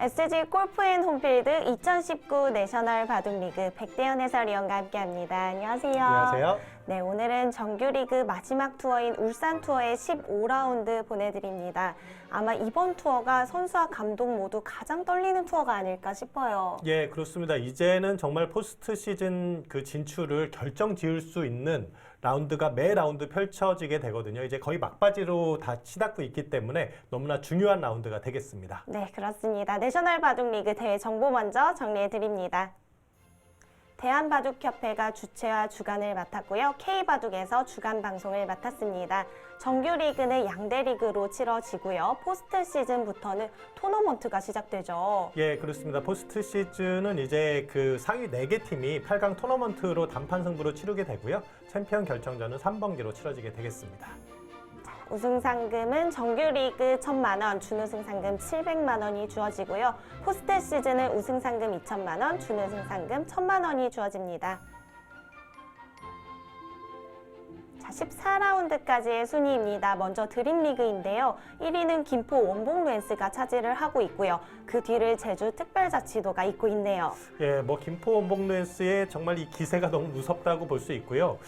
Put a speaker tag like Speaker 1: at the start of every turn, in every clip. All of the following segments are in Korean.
Speaker 1: SG 골프앤홈필드 2019 내셔널 바둑리그 백대현 해설위원과 함께합니다. 안녕하세요.
Speaker 2: 안녕하세요.
Speaker 1: 네, 오늘은 정규리그 마지막 투어인 울산 투어의 15라운드 보내드립니다. 아마 이번 투어가 선수와 감독 모두 가장 떨리는 투어가 아닐까 싶어요.
Speaker 2: 예, 그렇습니다. 이제는 정말 포스트 시즌 그 진출을 결정 지을 수 있는 라운드가 매 라운드 펼쳐지게 되거든요. 이제 거의 막바지로 다 치닫고 있기 때문에 너무나 중요한 라운드가 되겠습니다.
Speaker 1: 네, 그렇습니다. 내셔널 바둑리그 대회 정보 먼저 정리해드립니다. 대한바둑협회가 주최와 주관을 맡았고요. K바둑에서 주간 방송을 맡았습니다. 정규리그는 양대리그로 치러지고요. 포스트 시즌부터는 토너먼트가 시작되죠.
Speaker 2: 예, 그렇습니다. 포스트 시즌은 이제 그 상위 4개 팀이 8강 토너먼트로 단판 승부로 치르게 되고요. 챔피언 결정전은 3번기로 치러지게 되겠습니다.
Speaker 1: 우승 상금은 정규리그 1,000만 원, 준우승 상금 700만 원이 주어지고요. 포스트 시즌은 우승 상금 2,000만 원, 준우승 상금 1,000만 원이 주어집니다. 자, 14라운드까지의 순위입니다. 먼저 드림리그인데요. 1위는 김포 원봉 루엔스가 차지를 하고 있고요. 그 뒤를 제주 특별자치도가 잇고 있네요.
Speaker 2: 예, 뭐 김포 원봉 루엔스의 정말 이 기세가 너무 무섭다고 볼 수 있고요.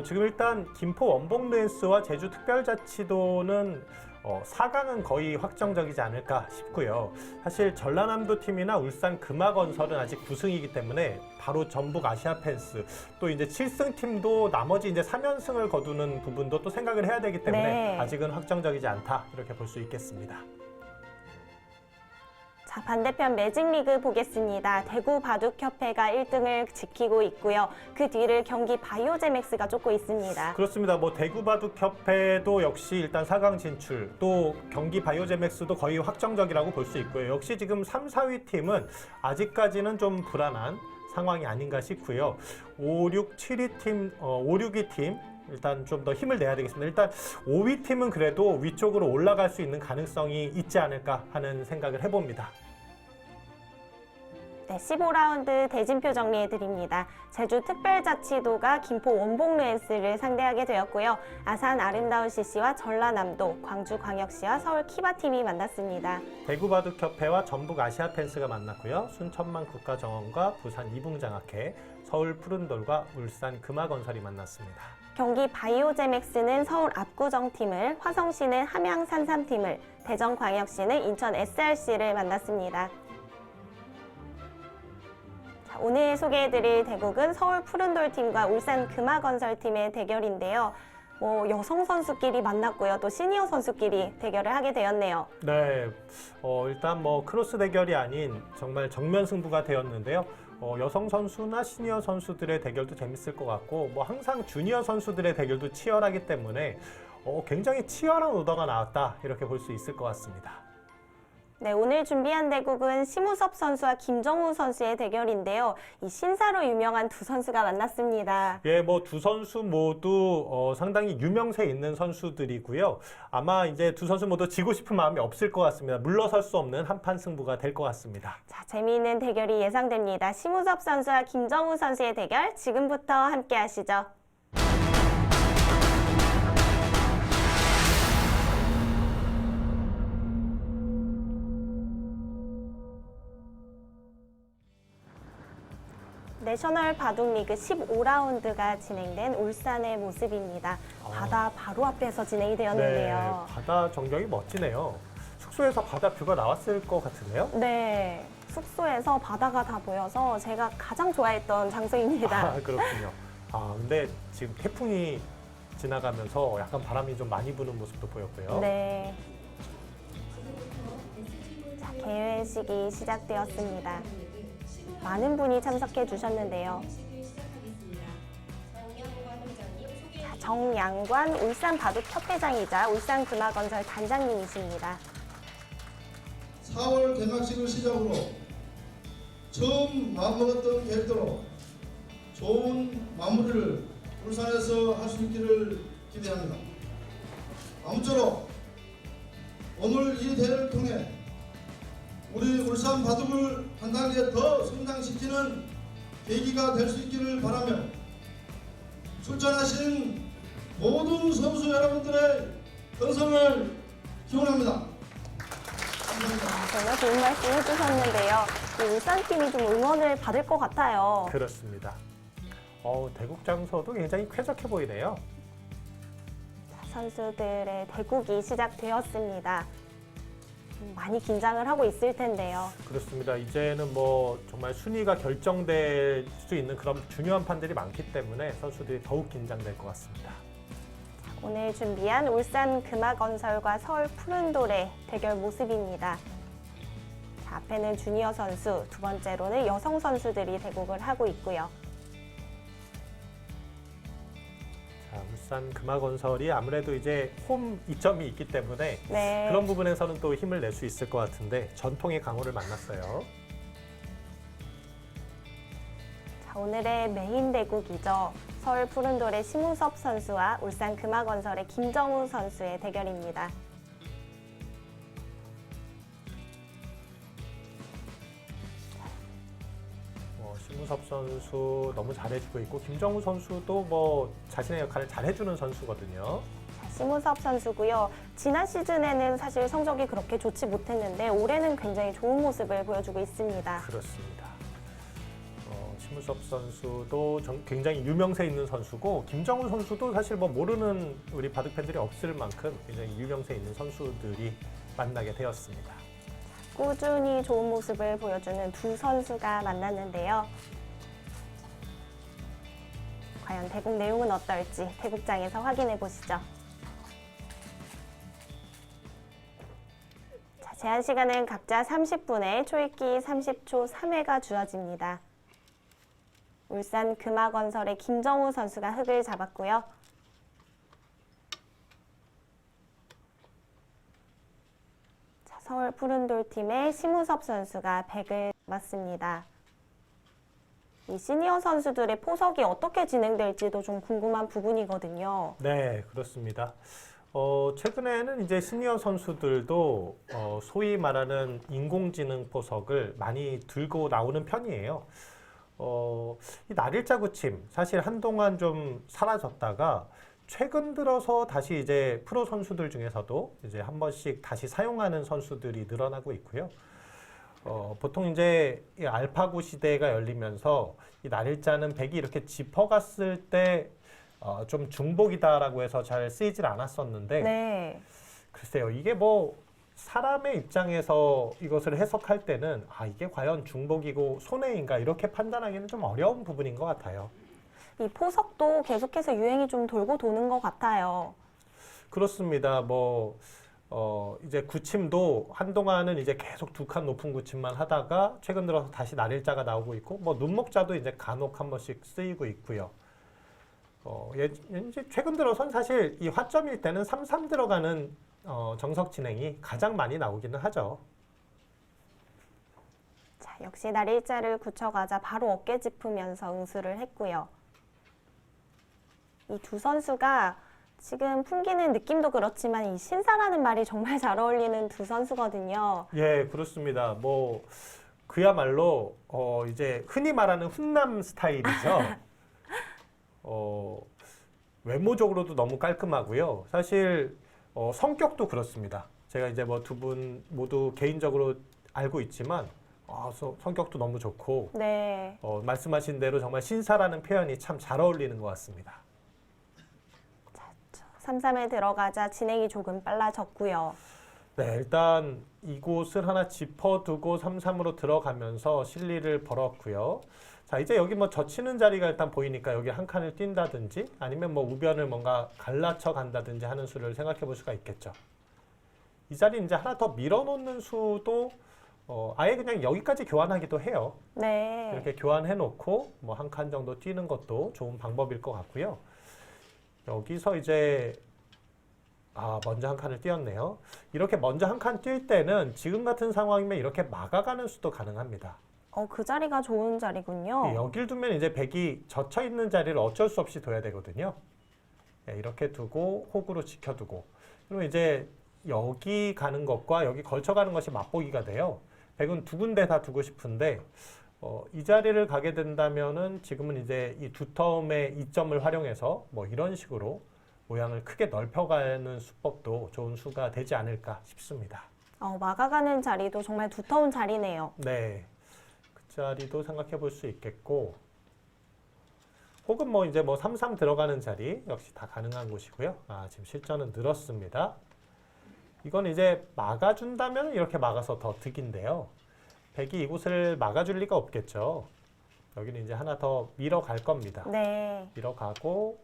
Speaker 2: 지금 일단 김포 원봉 루엔스와 제주 특별자치도는 4강은 거의 확정적이지 않을까 싶고요. 사실 전라남도 팀이나 울산 금화건설은 아직 9승이기 때문에 바로 전북 아시아펜스 또 이제 7승 팀도 나머지 이제 3연승을 거두는 부분도 또 생각을 해야 되기 때문에
Speaker 1: 네.
Speaker 2: 아직은 확정적이지 않다 이렇게 볼 수 있겠습니다.
Speaker 1: 자, 반대편 매직리그 보겠습니다. 대구 바둑협회가 1등을 지키고 있고요. 그 뒤를 경기 바이오제맥스가 쫓고 있습니다.
Speaker 2: 그렇습니다. 뭐 대구 바둑협회도 역시 일단 4강 진출, 또 경기 바이오제맥스도 거의 확정적이라고 볼 수 있고요. 역시 지금 3, 4위 팀은 아직까지는 좀 불안한 상황이 아닌가 싶고요. 5, 6, 7위 팀, 5, 6위 팀 일단 좀 더 힘을 내야 되겠습니다. 일단 5위 팀은 그래도 위쪽으로 올라갈 수 있는 가능성이 있지 않을까 하는 생각을 해봅니다.
Speaker 1: 네, 15라운드 대진표 정리해드립니다. 제주 특별자치도가 김포 원봉 루엔스를 상대하게 되었고요. 아산 아름다운 CC와 전라남도, 광주광역시와 서울 키바팀이 만났습니다.
Speaker 2: 대구 바둑협회와 전북 아시아펜스가 만났고요. 순천만 국가정원과 부산 이붕장학회, 서울 푸른돌과 울산 금화건설이 만났습니다.
Speaker 1: 경기 바이오제맥스는 서울 압구정팀을, 화성시는 함양 산삼팀을, 대전광역시는 인천 SRC를 만났습니다. 자, 오늘 소개해드릴 대국은 서울 푸른돌팀과 울산 금화건설팀의 대결인데요. 여성 선수끼리 만났고요. 또 시니어 선수끼리 대결을 하게 되었네요.
Speaker 2: 네, 일단 뭐 크로스 대결이 아닌 정말 정면 승부가 되었는데요. 여성 선수나 시니어 선수들의 대결도 재밌을 것 같고, 뭐 항상 주니어 선수들의 대결도 치열하기 때문에 굉장히 치열한 오더가 나왔다 이렇게 볼 수 있을 것 같습니다.
Speaker 1: 네, 오늘 준비한 대국은 심우섭 선수와 김정우 선수의 대결인데요. 이 신사로 유명한 두 선수가 만났습니다.
Speaker 2: 예, 뭐 두 선수 모두 상당히 유명세 있는 선수들이고요. 아마 이제 두 선수 모두 지고 싶은 마음이 없을 것 같습니다. 물러설 수 없는 한판 승부가 될 것 같습니다.
Speaker 1: 자, 재미있는 대결이 예상됩니다. 심우섭 선수와 김정우 선수의 대결 지금부터 함께 하시죠. 내셔널 바둑리그 15라운드가 진행된 울산의 모습입니다. 바다 바로 앞에서 진행이 되었는데요.
Speaker 2: 네, 바다 전경이 멋지네요. 숙소에서 바다 뷰가 나왔을 것 같은데요?
Speaker 1: 네, 숙소에서 바다가 다 보여서 제가 가장 좋아했던 장소입니다.
Speaker 2: 아, 그렇군요. 근데 지금 태풍이 지나가면서 약간 바람이 좀 많이 부는 모습도 보였고요.
Speaker 1: 네. 자, 개회식이 시작되었습니다. 많은 분이 참석해 주셨는데요. 자, 정양관 울산 바둑협회장이자 울산 금화건설 단장님이십니다.
Speaker 3: 4월 개막식을 시작으로 처음 마음먹었던 계획대로 좋은 마무리를 울산에서 할 수 있기를 기대합니다. 아무쪼록 오늘 이 대회를 통해 우리 울산 바둑을 한 단계 더 성장시키는 계기가 될 수 있기를 바라며 출전하신 모든 선수 여러분들의 건성을 기원합니다.
Speaker 1: 정말 좋은 말씀 해주셨는데요. 이 울산팀이 좀 응원을 받을 것 같아요.
Speaker 2: 그렇습니다. 대국 장소도 굉장히 쾌적해 보이네요.
Speaker 1: 선수들의 대국이 시작되었습니다. 많이 긴장을 하고 있을 텐데요.
Speaker 2: 그렇습니다. 이제는 뭐 정말 순위가 결정될 수 있는 그런 중요한 판들이 많기 때문에 선수들이 더욱 긴장될 것 같습니다.
Speaker 1: 오늘 준비한 울산 금화건설과 서울 푸른돌의 대결 모습입니다. 자, 앞에는 주니어 선수, 두 번째로는 여성 선수들이 대국을 하고 있고요.
Speaker 2: 자, 울산 금화건설이 아무래도 이제 홈 이점이 있기 때문에
Speaker 1: 네.
Speaker 2: 그런 부분에서는 또 힘을 낼 수 있을 것 같은데 전통의 강호를 만났어요.
Speaker 1: 자, 오늘의 메인 대국이죠. 서울 푸른돌의 심우섭 선수와 울산 금화건설의 김정우 선수의 대결입니다.
Speaker 2: 심우섭 선수 너무 잘해주고 있고 김정우 선수도 뭐 자신의 역할을 잘해주는 선수거든요.
Speaker 1: 자, 심우섭 선수고요. 지난 시즌에는 사실 성적이 그렇게 좋지 못했는데 올해는 굉장히 좋은 모습을 보여주고 있습니다.
Speaker 2: 그렇습니다. 심우섭 선수도 굉장히 유명세 있는 선수고 김정우 선수도 사실 뭐 모르는 우리 바둑 팬들이 없을 만큼 굉장히 유명세 있는 선수들이 만나게 되었습니다.
Speaker 1: 꾸준히 좋은 모습을 보여주는 두 선수가 만났는데요. 과연 대국 내용은 어떨지 대국장에서 확인해 보시죠. 자, 제한 시간은 각자 30분에 초읽기 30초 3회가 주어집니다. 울산 금화건설의 김정우 선수가 흙을 잡았고요. 자, 서울 푸른돌팀의 심우섭 선수가 100을 맞습니다. 이 시니어 선수들의 포석이 어떻게 진행될지도 좀 궁금한 부분이거든요.
Speaker 2: 네, 그렇습니다. 최근에는 이제 시니어 선수들도 소위 말하는 인공지능 포석을 많이 들고 나오는 편이에요. 이 날일자 구침 사실 한동안 좀 사라졌다가 최근 들어서 다시 이제 프로 선수들 중에서도 이제 한 번씩 다시 사용하는 선수들이 늘어나고 있고요. 보통 이제 이 알파고 시대가 열리면서 이 날일자는 백이 이렇게 짚어갔을 때 좀 중복이다라고 해서 잘 쓰이질 않았었는데
Speaker 1: 네.
Speaker 2: 글쎄요, 이게 뭐 사람의 입장에서 이것을 해석할 때는 이게 과연 중복이고 손해인가 이렇게 판단하기는 좀 어려운 부분인 것 같아요.
Speaker 1: 이 포석도 계속해서 유행이 좀 돌고 도는 것 같아요.
Speaker 2: 그렇습니다. 이제 구침도 한동안은 이제 계속 두 칸 높은 구침만 하다가 최근 들어서 다시 날일자가 나오고 있고 눈목자도 이제 간혹 한 번씩 쓰이고 있고요. 이제 최근 들어선 사실 이 화점일 때는 3-3 들어가는 정석 진행이 가장 많이 나오기는 하죠.
Speaker 1: 자, 역시 날일자를 굳혀가자 바로 어깨 짚으면서 응수를 했고요. 이 두 선수가 지금 풍기는 느낌도 그렇지만 이 신사라는 말이 정말 잘 어울리는 두 선수거든요.
Speaker 2: 예, 그렇습니다. 그야말로 이제 흔히 말하는 훈남 스타일이죠. 외모적으로도 너무 깔끔하고요. 사실 성격도 그렇습니다. 제가 이제 두 분 모두 개인적으로 알고 있지만 성격도 너무 좋고
Speaker 1: 네.
Speaker 2: 말씀하신 대로 정말 신사라는 표현이 참 잘 어울리는 것 같습니다.
Speaker 1: 3-3에 들어가자 진행이 조금 빨라졌고요.
Speaker 2: 네, 일단 이곳을 하나 짚어두고 3-3으로 들어가면서 실리를 벌었고요. 자, 이제 여기 젖히는 자리가 일단 보이니까 여기 한 칸을 뛴다든지 아니면 우변을 뭔가 갈라쳐 간다든지 하는 수를 생각해 볼 수가 있겠죠. 이 자리 이제 하나 더 밀어놓는 수도 아예 그냥 여기까지 교환하기도 해요.
Speaker 1: 네.
Speaker 2: 이렇게 교환해 놓고 한 칸 정도 뛰는 것도 좋은 방법일 것 같고요. 여기서 이제 먼저 한 칸을 띄었네요. 이렇게 먼저 한 칸 뛸 때는 지금 같은 상황이면 이렇게 막아가는 수도 가능합니다.
Speaker 1: 그 자리가 좋은 자리군요.
Speaker 2: 여길 두면 이제 백이 젖혀 있는 자리를 어쩔 수 없이 둬야 되거든요. 이렇게 두고 혹으로 지켜두고 그러면 이제 여기 가는 것과 여기 걸쳐가는 것이 맞보기가 돼요. 백은 두 군데 다 두고 싶은데 이 자리를 가게 된다면은 지금은 이제 이 두텀의 이점을 활용해서 이런 식으로 모양을 크게 넓혀가는 수법도 좋은 수가 되지 않을까 싶습니다.
Speaker 1: 막아가는 자리도 정말 두터운 자리네요.
Speaker 2: 네, 그 자리도 생각해 볼 수 있겠고, 혹은 뭐 이제 뭐 3-3 들어가는 자리 역시 다 가능한 곳이고요. 지금 실전은 늘었습니다. 이건 이제 막아준다면 이렇게 막아서 더 득인데요. 백이 이곳을 막아줄 리가 없겠죠. 여기는 이제 하나 더 밀어갈 겁니다.
Speaker 1: 네.
Speaker 2: 밀어가고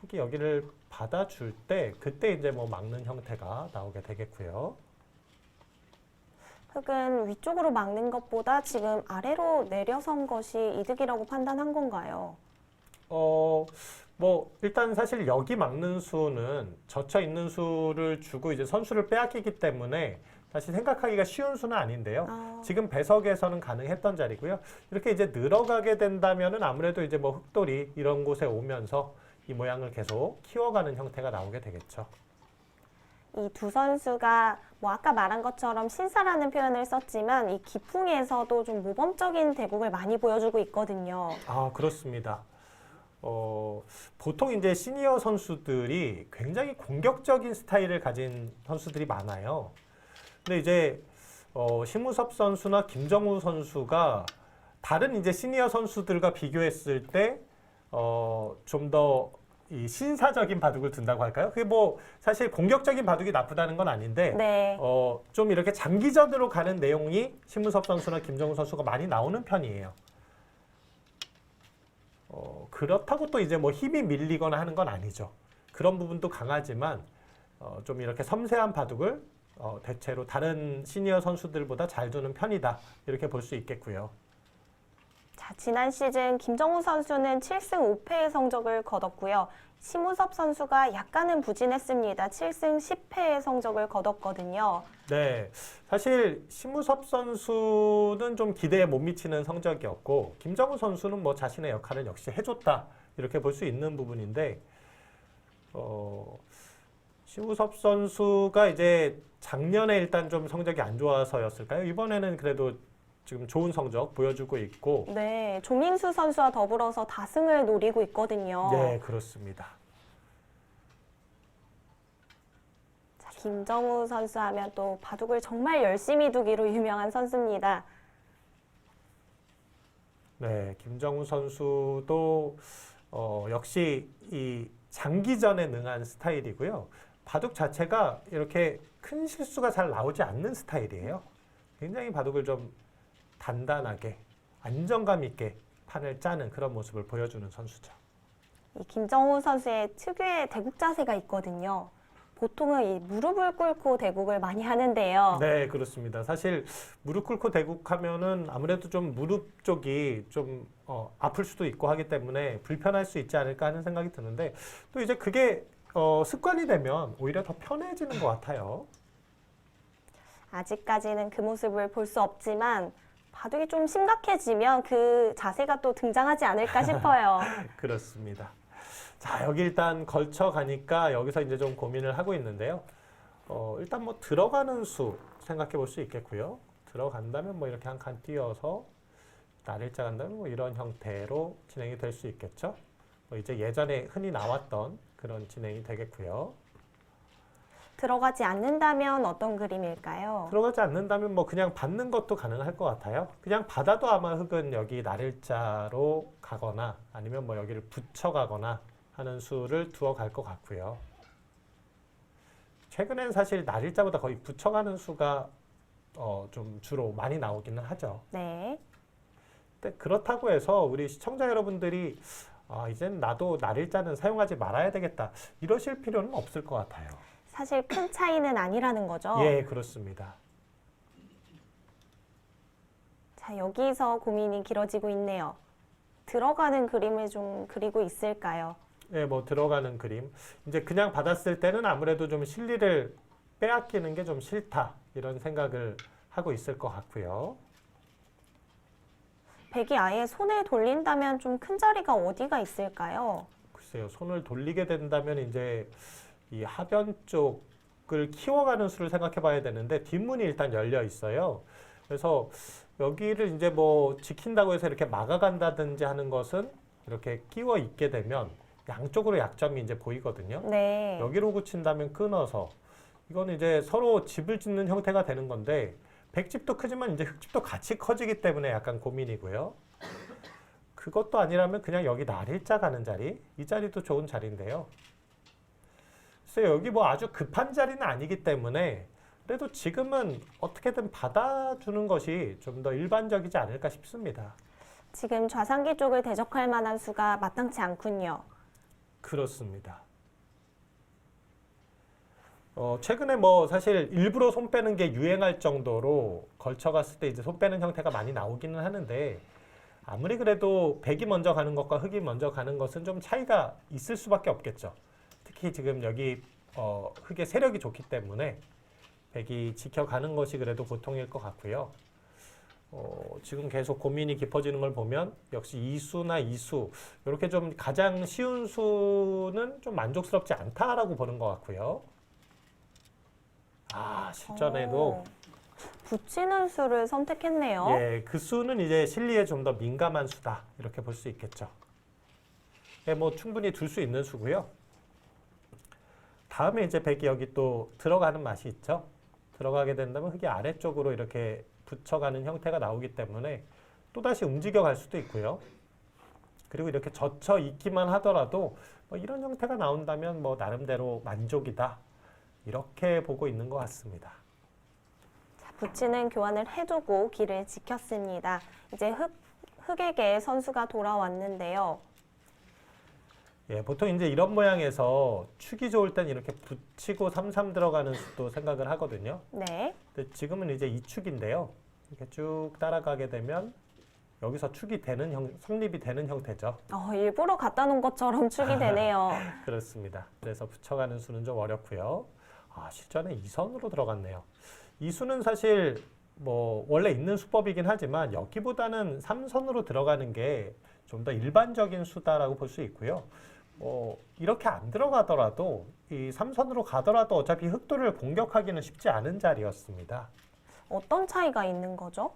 Speaker 2: 흑이 여기를 받아줄 때 그때 이제 뭐 막는 형태가 나오게 되겠고요.
Speaker 1: 흑은 위쪽으로 막는 것보다 지금 아래로 내려선 것이 이득이라고 판단한 건가요?
Speaker 2: 뭐 일단 사실 여기 막는 수는 젖혀 있는 수를 주고 이제 선수를 빼앗기기 때문에 사실 생각하기가 쉬운 수는 아닌데요. 지금 배석에서는 가능했던 자리고요. 이렇게 이제 늘어가게 된다면은 아무래도 이제 뭐 흑돌이 이런 곳에 오면서 이 모양을 계속 키워가는 형태가 나오게 되겠죠.
Speaker 1: 이 두 선수가 뭐 아까 말한 것처럼 신사라는 표현을 썼지만 이 기풍에서도 좀 모범적인 대국을 많이 보여주고 있거든요.
Speaker 2: 그렇습니다. 보통 이제 시니어 선수들이 굉장히 공격적인 스타일을 가진 선수들이 많아요. 근데 이제 심우섭 선수나 김정우 선수가 다른 이제 시니어 선수들과 비교했을 때 좀 더 이 신사적인 바둑을 둔다고 할까요? 그게 뭐 사실 공격적인 바둑이 나쁘다는 건 아닌데
Speaker 1: 네.
Speaker 2: 좀 이렇게 장기전으로 가는 내용이 심우섭 선수나 김정우 선수가 많이 나오는 편이에요. 그렇다고 또 이제 뭐 힘이 밀리거나 하는 건 아니죠. 그런 부분도 강하지만 좀 이렇게 섬세한 바둑을 대체로 다른 시니어 선수들보다 잘 두는 편이다. 이렇게 볼 수 있겠고요.
Speaker 1: 자, 지난 시즌 김정우 선수는 7승 5패의 성적을 거뒀고요. 심우섭 선수가 약간은 부진했습니다. 7승 10패의 성적을 거뒀거든요.
Speaker 2: 네, 사실 심우섭 선수는 좀 기대에 못 미치는 성적이었고 김정우 선수는 뭐 자신의 역할을 역시 해줬다 이렇게 볼 수 있는 부분인데 심우섭 선수가 이제 작년에 일단 좀 성적이 안 좋아서였을까요? 이번에는 그래도 지금 좋은 성적 보여주고 있고
Speaker 1: 네, 조민수 선수와 더불어서 다승을 노리고 있거든요.
Speaker 2: 네, 그렇습니다.
Speaker 1: 자, 김정우 선수 하면 또 바둑을 정말 열심히 두기로 유명한 선수입니다.
Speaker 2: 네, 김정우 선수도 역시 이 장기전에 능한 스타일이고요. 바둑 자체가 이렇게 큰 실수가 잘 나오지 않는 스타일이에요. 굉장히 바둑을 좀 단단하게 안정감 있게 판을 짜는 그런 모습을 보여주는 선수죠.
Speaker 1: 이 김정우 선수의 특유의 대국 자세가 있거든요. 보통은 이 무릎을 꿇고 대국을 많이 하는데요.
Speaker 2: 네, 그렇습니다. 사실 무릎 꿇고 대국하면은 아무래도 좀 무릎 쪽이 좀 아플 수도 있고 하기 때문에 불편할 수 있지 않을까 하는 생각이 드는데 또 이제 그게 습관이 되면 오히려 더 편해지는 것 같아요.
Speaker 1: 아직까지는 그 모습을 볼 수 없지만 바둑이 좀 심각해지면 그 자세가 또 등장하지 않을까 싶어요.
Speaker 2: 그렇습니다. 자, 여기 일단 걸쳐 가니까 여기서 이제 좀 고민을 하고 있는데요. 일단 뭐 들어가는 수 생각해 볼 수 있겠고요. 들어간다면 뭐 이렇게 한 칸 띄어서 날일자 간다면 뭐 이런 형태로 진행이 될 수 있겠죠. 뭐 이제 예전에 흔히 나왔던 그런 진행이 되겠고요.
Speaker 1: 들어가지 않는다면 어떤 그림일까요?
Speaker 2: 들어가지 않는다면 뭐 그냥 받는 것도 가능할 것 같아요. 그냥 받아도 아마 흑은 여기 날일자로 가거나 아니면 뭐 여기를 붙여가거나 하는 수를 두어 갈 것 같고요. 최근엔 사실 날일자보다 거의 붙여가는 수가 좀 주로 많이 나오기는 하죠.
Speaker 1: 네.
Speaker 2: 근데 그렇다고 해서 우리 시청자 여러분들이 이젠 나도 날일자는 사용하지 말아야 되겠다 이러실 필요는 없을 것 같아요.
Speaker 1: 사실 큰 차이는 아니라는 거죠.
Speaker 2: 예, 그렇습니다.
Speaker 1: 자, 여기서 고민이 길어지고 있네요. 들어가는 그림을 좀 그리고 있을까요?
Speaker 2: 예, 뭐 들어가는 그림. 이제 그냥 받았을 때는 아무래도 좀 실리를 빼앗기는 게 좀 싫다 이런 생각을 하고 있을 것 같고요.
Speaker 1: 백이 아예 손을 돌린다면 좀 큰 자리가 어디가 있을까요?
Speaker 2: 글쎄요, 손을 돌리게 된다면 이제 이 하변 쪽을 키워가는 수를 생각해 봐야 되는데 뒷문이 일단 열려 있어요. 그래서 여기를 이제 뭐 지킨다고 해서 이렇게 막아간다든지 하는 것은 이렇게 끼워 있게 되면 양쪽으로 약점이 이제 보이거든요.
Speaker 1: 네.
Speaker 2: 여기로 굳힌다면 끊어서 이건 이제 서로 집을 짓는 형태가 되는 건데 백집도 크지만 이제 흙집도 같이 커지기 때문에 약간 고민이고요. 그것도 아니라면 그냥 여기 날일자 가는 자리, 이 자리도 좋은 자리인데요. 그래서 여기 뭐 아주 급한 자리는 아니기 때문에 그래도 지금은 어떻게든 받아주는 것이 좀 더 일반적이지 않을까 싶습니다.
Speaker 1: 지금 좌상기 쪽을 대적할 만한 수가 마땅치 않군요.
Speaker 2: 그렇습니다. 최근에 뭐 사실 일부러 손 빼는 게 유행할 정도로 걸쳐갔을 때 이제 손 빼는 형태가 많이 나오기는 하는데 아무리 그래도 백이 먼저 가는 것과 흑이 먼저 가는 것은 좀 차이가 있을 수밖에 없겠죠. 특히 지금 여기 흑의 세력이 좋기 때문에 백이 지켜가는 것이 그래도 보통일 것 같고요. 지금 계속 고민이 깊어지는 걸 보면 역시 이수나 이수 이렇게 좀 가장 쉬운 수는 좀 만족스럽지 않다라고 보는 것 같고요. 실전에도
Speaker 1: 붙이는 수를 선택했네요.
Speaker 2: 예, 그 수는 이제 실리에 좀 더 민감한 수다 이렇게 볼 수 있겠죠. 예, 뭐 충분히 둘 수 있는 수고요. 다음에 이제 백이 여기 또 들어가는 맛이 있죠. 들어가게 된다면 흙이 아래쪽으로 이렇게 붙여가는 형태가 나오기 때문에 또다시 움직여 갈 수도 있고요. 그리고 이렇게 젖혀 있기만 하더라도 뭐 이런 형태가 나온다면 뭐 나름대로 만족이다. 이렇게 보고 있는 것 같습니다.
Speaker 1: 자, 붙이는 교환을 해두고 길을 지켰습니다. 이제 흑에게 선수가 돌아왔는데요.
Speaker 2: 예, 보통 이제 이런 모양에서 축이 좋을 땐 이렇게 붙이고 3-3 들어가는 수도 생각을 하거든요.
Speaker 1: 네.
Speaker 2: 근데 지금은 이제 이 축인데요. 이렇게 쭉 따라가게 되면 여기서 축이 되는 성립이 되는 형태죠.
Speaker 1: 일부러 갖다 놓은 것처럼 축이 되네요.
Speaker 2: 그렇습니다. 그래서 붙여가는 수는 좀 어렵고요. 실전에 2선으로 들어갔네요. 이 수는 사실 뭐 원래 있는 수법이긴 하지만 여기보다는 3선으로 들어가는 게 좀 더 일반적인 수다라고 볼 수 있고요. 이렇게 안 들어가더라도 이 3선으로 가더라도 어차피 흑도를 공격하기는 쉽지 않은 자리였습니다.
Speaker 1: 어떤 차이가 있는 거죠?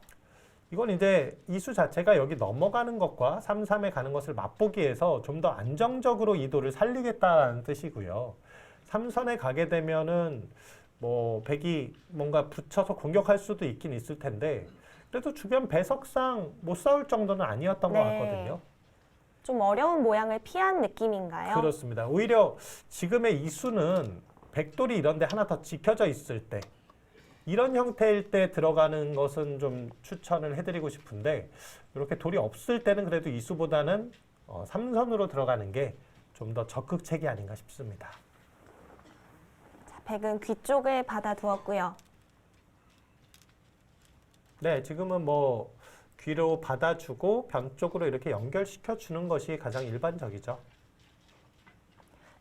Speaker 2: 이건 이제 이수 자체가 여기 넘어가는 것과 3-3에 가는 것을 맛보기 위해서 좀 더 안정적으로 이도를 살리겠다는 뜻이고요. 3선에 가게 되면은 뭐 백이 뭔가 붙여서 공격할 수도 있긴 있을 텐데 그래도 주변 배석상 못 싸울 정도는 아니었던 것 같거든요.
Speaker 1: 좀 어려운 모양을 피한 느낌인가요?
Speaker 2: 그렇습니다. 오히려 지금의 이수는 백돌이 이런 데 하나 더 지켜져 있을 때 이런 형태일 때 들어가는 것은 좀 추천을 해드리고 싶은데 이렇게 돌이 없을 때는 그래도 이수보다는 3선으로 들어가는 게 좀 더 적극책이 아닌가 싶습니다.
Speaker 1: 자, 백은 귀 쪽을 받아두었고요.
Speaker 2: 네, 지금은 뭐 귀로 받아주고 변 쪽으로 이렇게 연결시켜 주는 것이 가장 일반적이죠.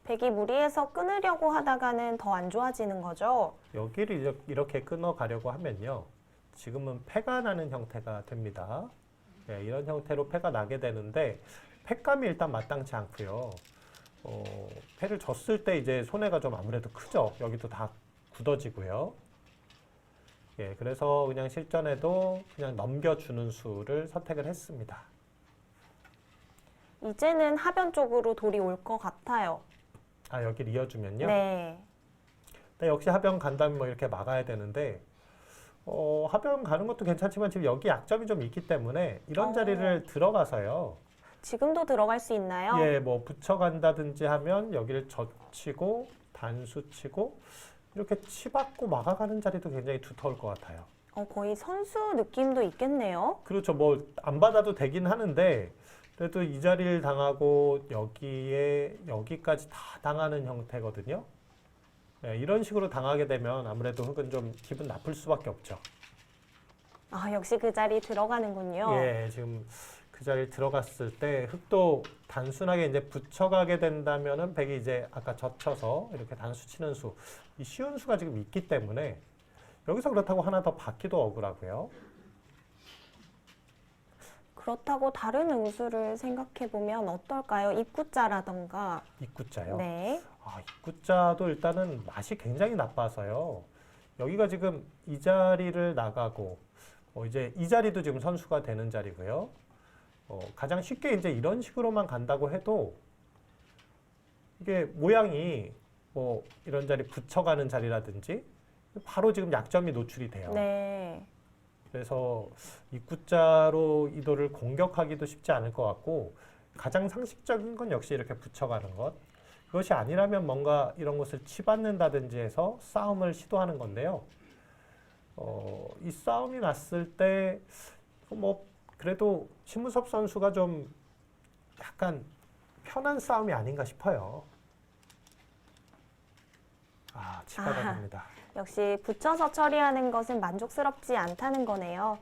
Speaker 1: 백이 무리해서 끊으려고 하다가는 더 안 좋아지는 거죠?
Speaker 2: 여기를 이렇게 끊어 가려고 하면요. 지금은 패가 나는 형태가 됩니다. 네, 이런 형태로 패가 나게 되는데 패감이 일단 마땅치 않고요. 패를 줬을 때 이제 손해가 좀 아무래도 크죠. 여기도 다 굳어지고요. 예, 그래서 그냥 실전에도 그냥 넘겨주는 수를 선택을 했습니다.
Speaker 1: 이제는 하변 쪽으로 돌이 올 것 같아요.
Speaker 2: 여기를 이어주면요.
Speaker 1: 네.
Speaker 2: 네, 역시 하변 간다면 뭐 이렇게 막아야 되는데 하변 가는 것도 괜찮지만 지금 여기 약점이 좀 있기 때문에 이런 자리를 들어가서요.
Speaker 1: 지금도 들어갈 수 있나요?
Speaker 2: 예, 뭐 붙여간다든지 하면 여기를 젖히고 단수치고 이렇게 치받고 막아가는 자리도 굉장히 두터울 것 같아요.
Speaker 1: 거의 선수 느낌도 있겠네요.
Speaker 2: 그렇죠. 뭐 안 받아도 되긴 하는데 그래도 이 자리를 당하고 여기까지 다 당하는 형태거든요. 네, 이런 식으로 당하게 되면 아무래도 흑은 좀 기분 나쁠 수밖에 없죠.
Speaker 1: 역시 그 자리 들어가는군요.
Speaker 2: 예, 지금 그 자리에 들어갔을 때 흑도 단순하게 이제 붙여가게 된다면은 백이 이제 아까 젖혀서 이렇게 단수 치는 수, 이 쉬운 수가 지금 있기 때문에 여기서 그렇다고 하나 더 받기도 억울하고요.
Speaker 1: 그렇다고 다른 응수를 생각해 보면 어떨까요? 입구자라던가.
Speaker 2: 입구자요.
Speaker 1: 네.
Speaker 2: 입구자도 일단은 맛이 굉장히 나빠서요. 여기가 지금 이 자리를 나가고 이제 이 자리도 지금 선수가 되는 자리고요. 가장 쉽게 이제 이런 식으로만 간다고 해도 이게 모양이 뭐 이런 자리 붙여가는 자리라든지 바로 지금 약점이 노출이 돼요.
Speaker 1: 네.
Speaker 2: 그래서 입구자로 이도를 공격하기도 쉽지 않을 것 같고 가장 상식적인 건 역시 이렇게 붙여가는 것. 그것이 아니라면 뭔가 이런 것을 치받는다든지 해서 싸움을 시도하는 건데요. 이 싸움이 났을 때 뭐 그래도 심우섭 선수가 좀 약간 편한 싸움이 아닌가 싶어요. 치받아갑니다.
Speaker 1: 역시 붙여서 처리하는 것은 만족스럽지 않다는 거네요.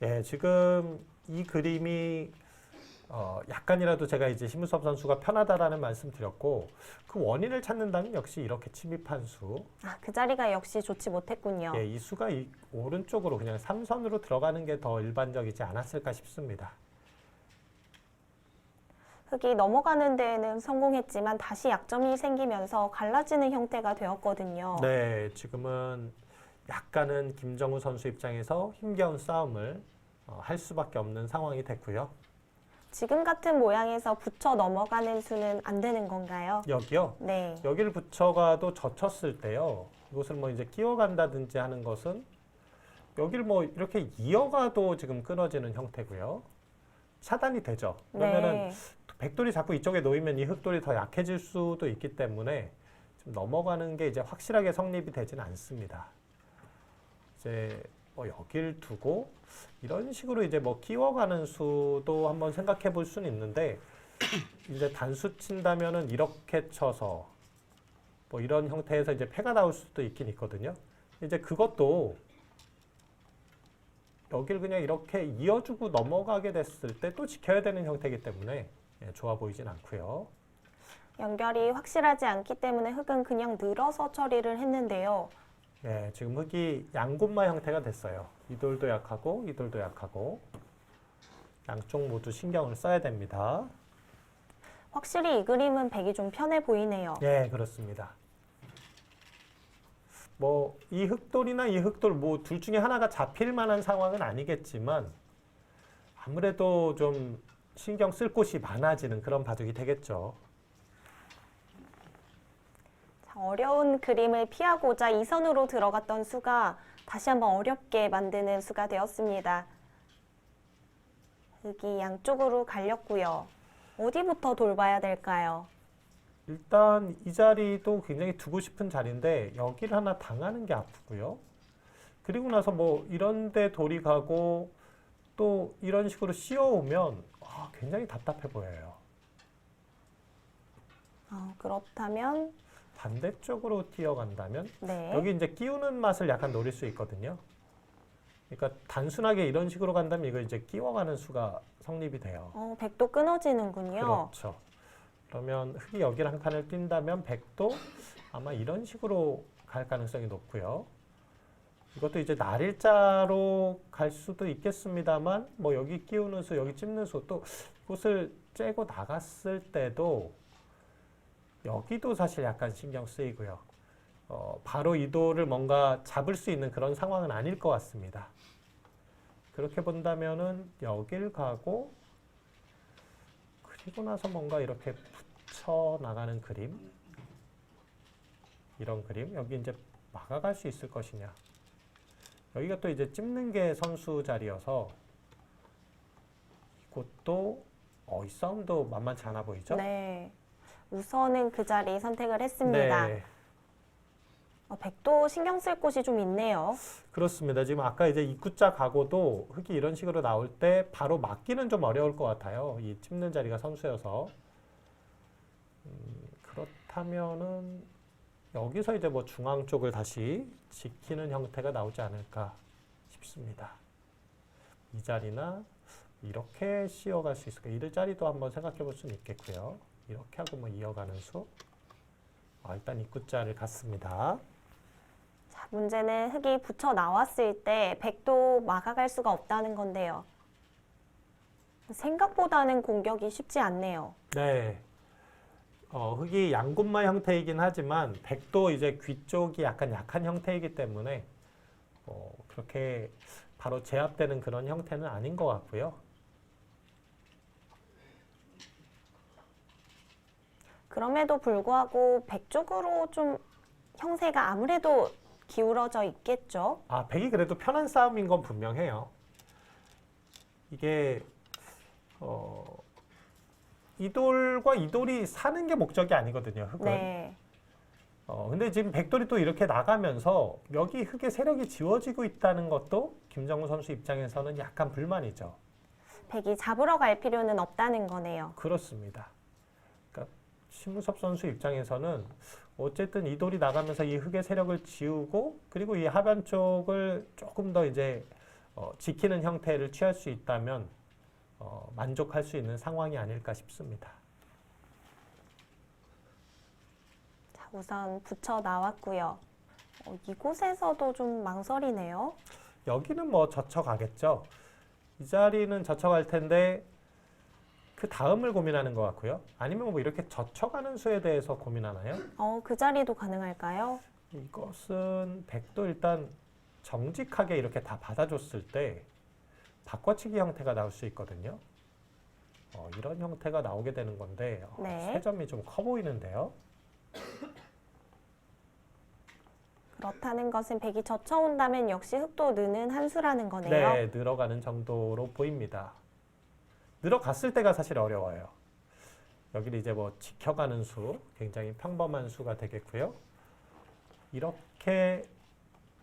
Speaker 2: 예, 지금 이 그림이 약간이라도 제가 이제 심우섭 선수가 편하다라는 말씀 드렸고 그 원인을 찾는다면 역시 이렇게 침입한 수.
Speaker 1: 그 자리가 역시 좋지 못했군요.
Speaker 2: 예, 이 수가 이 오른쪽으로 그냥 3선으로 들어가는 게 더 일반적이지 않았을까 싶습니다.
Speaker 1: 흙이 넘어가는 데에는 성공했지만 다시 약점이 생기면서 갈라지는 형태가 되었거든요.
Speaker 2: 네, 지금은 약간은 김정우 선수 입장에서 힘겨운 싸움을 할 수밖에 없는 상황이 됐고요.
Speaker 1: 지금 같은 모양에서 붙여 넘어가는 수는 안 되는 건가요?
Speaker 2: 여기요.
Speaker 1: 네.
Speaker 2: 여기를 붙여가도 젖혔을 때요. 이것을 뭐 이제 끼워간다든지 하는 것은 여기를 뭐 이렇게 이어가도 지금 끊어지는 형태고요. 차단이 되죠. 그러면은
Speaker 1: 네.
Speaker 2: 백돌이 자꾸 이쪽에 놓이면 이 흑돌이 더 약해질 수도 있기 때문에 좀 넘어가는 게 이제 확실하게 성립이 되지는 않습니다. 이제 뭐 여기를 두고 이런 식으로 이제 뭐 끼워가는 수도 한번 생각해 볼 수는 있는데 이제 단수 친다면은 이렇게 쳐서 뭐 이런 형태에서 이제 패가 나올 수도 있긴 있거든요. 이제 그것도 여기를 그냥 이렇게 이어주고 넘어가게 됐을 때 또 지켜야 되는 형태이기 때문에 좋아 보이진 않고요.
Speaker 1: 연결이 확실하지 않기 때문에 흙은 그냥 늘어서 처리를 했는데요.
Speaker 2: 네, 지금 흙이 양곤마 형태가 됐어요. 이 돌도 약하고 이 돌도 약하고 양쪽 모두 신경을 써야 됩니다.
Speaker 1: 확실히 이 그림은 백이 좀 편해 보이네요.
Speaker 2: 네, 그렇습니다. 뭐 이 흑돌이나 이 흑돌 뭐 둘 중에 하나가 잡힐 만한 상황은 아니겠지만 아무래도 좀 신경 쓸 곳이 많아지는 그런 바둑이 되겠죠.
Speaker 1: 자, 어려운 그림을 피하고자 이 선으로 들어갔던 수가 다시 한번 어렵게 만드는 수가 되었습니다. 흙이 양쪽으로 갈렸고요. 어디부터 돌봐야 될까요?
Speaker 2: 일단 이 자리도 굉장히 두고 싶은 자리인데 여기를 하나 당하는 게 아프고요. 그리고 나서 뭐 이런 데 돌이 가고 또 이런 식으로 씌워오면 굉장히 답답해 보여요.
Speaker 1: 그렇다면
Speaker 2: 반대쪽으로 뛰어간다면
Speaker 1: 네.
Speaker 2: 여기 이제 끼우는 맛을 약간 노릴 수 있거든요. 그러니까 단순하게 이런 식으로 간다면 이거 이제 끼워가는 수가 성립이 돼요.
Speaker 1: 백도 끊어지는군요.
Speaker 2: 그렇죠. 그러면 흙이 여기를 한 칸을 뛴다면 백도 아마 이런 식으로 갈 가능성이 높고요. 이것도 이제 날일자로 갈 수도 있겠습니다만 뭐 여기 끼우는 수, 여기 찝는 수 또 이곳을 째고 나갔을 때도 여기도 사실 약간 신경 쓰이고요. 바로 이 돌을 뭔가 잡을 수 있는 그런 상황은 아닐 것 같습니다. 그렇게 본다면은 여길 가고 그리고 나서 뭔가 이렇게 붙여 나가는 그림, 이런 그림 여기 이제 막아갈 수 있을 것이냐. 여기가 또 이제 찝는 게 선수 자리여서 이곳도 이 싸움도 만만치 않아 보이죠?
Speaker 1: 네. 우선은 그 자리 선택을 했습니다.
Speaker 2: 네,
Speaker 1: 백도 신경 쓸 곳이 좀 있네요.
Speaker 2: 그렇습니다. 지금 아까 이제 입구자 가고도 흙이 이런 식으로 나올 때 바로 막기는 좀 어려울 것 같아요. 이 찝는 자리가 선수여서. 그렇다면은 여기서 이제 뭐 중앙 쪽을 다시 지키는 형태가 나오지 않을까 싶습니다. 이 자리나 이렇게 씌어갈 수 있을까? 이 자리도 한번 생각해 볼 수는 있겠고요. 이렇게 하고 뭐 이어가는 수. 일단 입구자를 갔습니다.
Speaker 1: 자, 문제는 흙이 붙여 나왔을 때 백도 막아갈 수가 없다는 건데요. 생각보다는 공격이 쉽지 않네요.
Speaker 2: 네. 흙이 양곤마 형태이긴 하지만 백도 이제 귀 쪽이 약간 약한 형태이기 때문에 그렇게 바로 제압되는 그런 형태는 아닌 것 같고요.
Speaker 1: 그럼에도 불구하고 백 쪽으로 좀 형세가 아무래도 기울어져 있겠죠.
Speaker 2: 아, 백이 그래도 편한 싸움인 건 분명해요. 이게 이 돌과 이 돌이 사는 게 목적이 아니거든요, 흙은.
Speaker 1: 네.
Speaker 2: 근데 지금 백돌이 또 이렇게 나가면서 여기 흙의 세력이 지워지고 있다는 것도 김정우 선수 입장에서는 약간 불만이죠.
Speaker 1: 백이 잡으러 갈 필요는 없다는 거네요.
Speaker 2: 그렇습니다. 그러니까 심우섭 선수 입장에서는 어쨌든 이 돌이 나가면서 이 흙의 세력을 지우고 그리고 이 하변 쪽을 조금 더 이제 지키는 형태를 취할 수 있다면 만족할 수 있는 상황이 아닐까 싶습니다.
Speaker 1: 자, 우선 붙여 나왔고요. 이곳에서도 좀 망설이네요.
Speaker 2: 여기는 뭐 젖혀가겠죠. 이 자리는 젖혀갈 텐데 그 다음을 고민하는 것 같고요. 아니면 뭐 이렇게 젖혀가는 수에 대해서 고민하나요?
Speaker 1: 그 자리도 가능할까요?
Speaker 2: 이것은 백도 일단 정직하게 이렇게 다 받아줬을 때 바꿔치기 형태가 나올 수 있거든요. 이런 형태가 나오게 되는 건데
Speaker 1: 네.
Speaker 2: 세 점이 좀 커 보이는데요.
Speaker 1: 그렇다는 것은 백이 젖혀온다면 역시 흙도 느는 한 수라는 거네요.
Speaker 2: 네, 늘어가는 정도로 보입니다. 늘어갔을 때가 사실 어려워요. 여기를 이제 뭐 지켜가는 수, 굉장히 평범한 수가 되겠고요. 이렇게